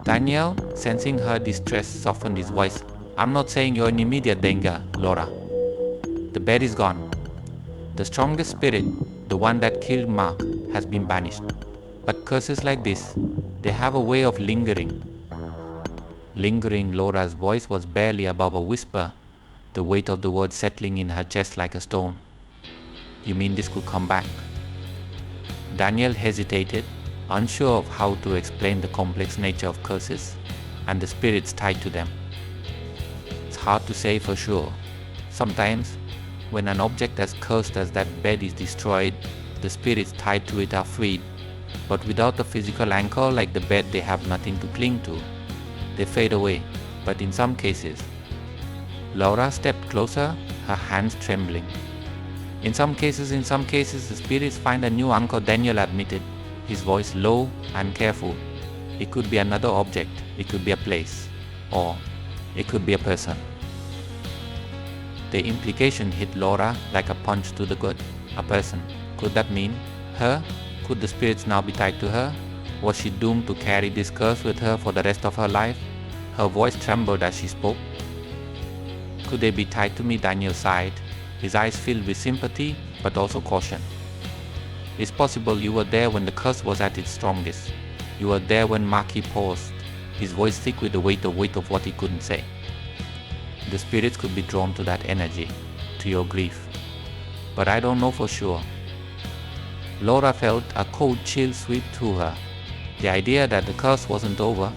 S1: Daniel, sensing her distress, softened his voice. I'm not saying you're in immediate danger, Laura. The bed is gone. The strongest spirit, the one that killed Mark, has been banished. But curses like this, they have a way of lingering. Lingering, Laura's voice was barely above a whisper, the weight of the words settling in her chest like a stone. You mean this could come back? Daniel hesitated, unsure of how to explain the complex nature of curses and the spirits tied to them. It's hard to say for sure. Sometimes, when an object as cursed as that bed is destroyed, the spirits tied to it are freed, but without a physical anchor like the bed, they have nothing to cling to. They fade away, but in some cases. Laura stepped closer, her hands trembling. In some cases, the spirits find a new anchor, Daniel admitted, his voice low and careful. It could be another object, it could be a place, or it could be a person. The implication hit Laura like a punch to the gut. A person. Could that mean her? Could the spirits now be tied to her? Was she doomed to carry this curse with her for the rest of her life? Her voice trembled as she spoke. Could they be tied to me? Daniel sighed, his eyes filled with sympathy but also caution. It's possible you were there when the curse was at its strongest. You were there when Marky paused, his voice thick with the weight of what he couldn't say. The spirits could be drawn to that energy, to your grief. But I don't know for sure. Laura felt a cold chill sweep through her. The idea that the curse wasn't over,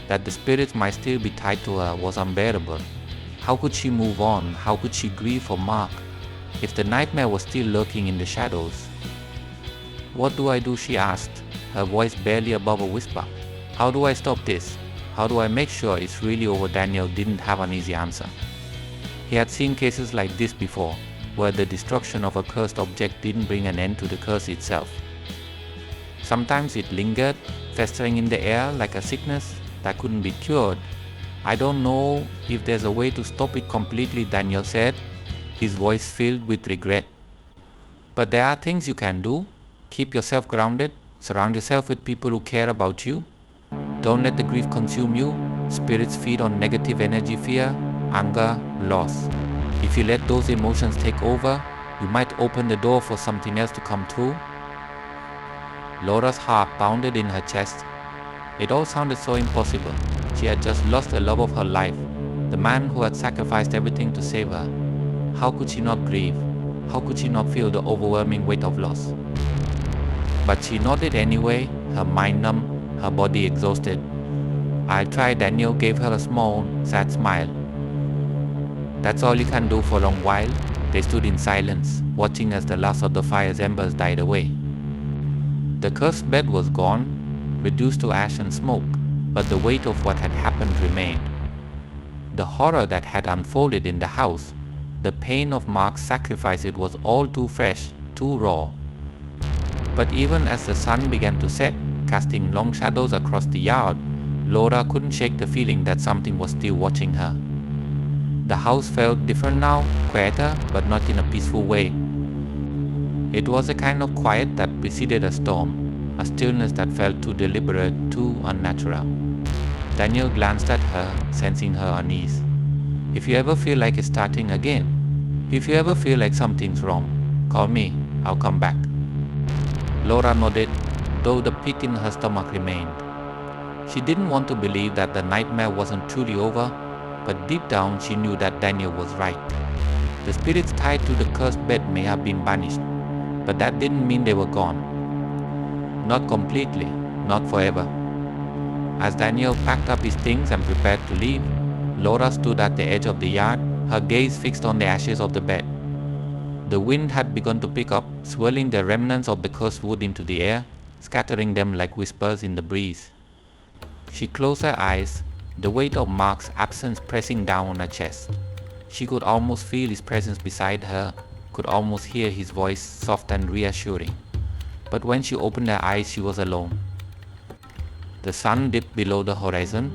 S1: that the spirits might still be tied to her, was unbearable. How could she move on? How could she grieve for Mark if the nightmare was still lurking in the shadows? What do I do? She asked, her voice barely above a whisper. How do I stop this? How do I make sure it's really over? Daniel didn't have an easy answer. He had seen cases like this before, where the destruction of a cursed object didn't bring an end to the curse itself. Sometimes it lingered, festering in the air like a sickness that couldn't be cured. I don't know if there's a way to stop it completely, Daniel said, his voice filled with regret. But there are things you can do. Keep yourself grounded, surround yourself with people who care about you. Don't let the grief consume you. Spirits feed on negative energy, fear, anger, loss. If you let those emotions take over, you might open the door for something else to come through. Laura's heart pounded in her chest. It all sounded so impossible. She had just lost the love of her life, the man who had sacrificed everything to save her. How could she not grieve? How could she not feel the overwhelming weight of loss? But she nodded anyway, her mind numb, her body exhausted. I'll try. Daniel gave her a small, sad smile. That's all you can do for a long while. They stood in silence, watching as the last of the fire's embers died away. The cursed bed was gone, reduced to ash and smoke, but the weight of what had happened remained. The horror that had unfolded in the house, the pain of Mark's sacrifice, it was all too fresh, too raw. But even as the sun began to set, casting long shadows across the yard, Laura couldn't shake the feeling that something was still watching her. The house felt different now, quieter, but not in a peaceful way. It was a kind of quiet that preceded a storm, a stillness that felt too deliberate, too unnatural. Daniel glanced at her, sensing her unease. If you ever feel like it's starting again, if you ever feel like something's wrong, call me, I'll come back. Laura nodded, though the pit in her stomach remained. She didn't want to believe that the nightmare wasn't truly over, but deep down she knew that Daniel was right. The spirits tied to the cursed bed may have been banished, but that didn't mean they were gone. Not completely, not forever. As Daniel packed up his things and prepared to leave, Laura stood at the edge of the yard, her gaze fixed on the ashes of the bed. The wind had begun to pick up, swirling the remnants of the cursed wood into the air, scattering them like whispers in the breeze. She closed her eyes, the weight of Mark's absence pressing down on her chest. She could almost feel his presence beside her, could almost hear his voice, soft and reassuring. But when she opened her eyes, she was alone. The sun dipped below the horizon,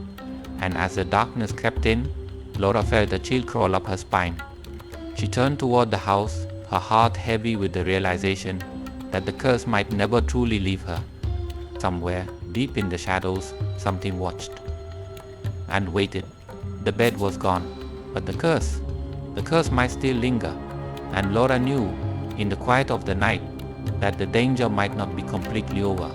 S1: and as the darkness crept in, Laura felt a chill crawl up her spine. She turned toward the house, her heart heavy with the realization that the curse might never truly leave her. Somewhere, deep in the shadows, something watched and waited. The bed was gone, but the curse might still linger, and Laura knew, in the quiet of the night, that the danger might not be completely over.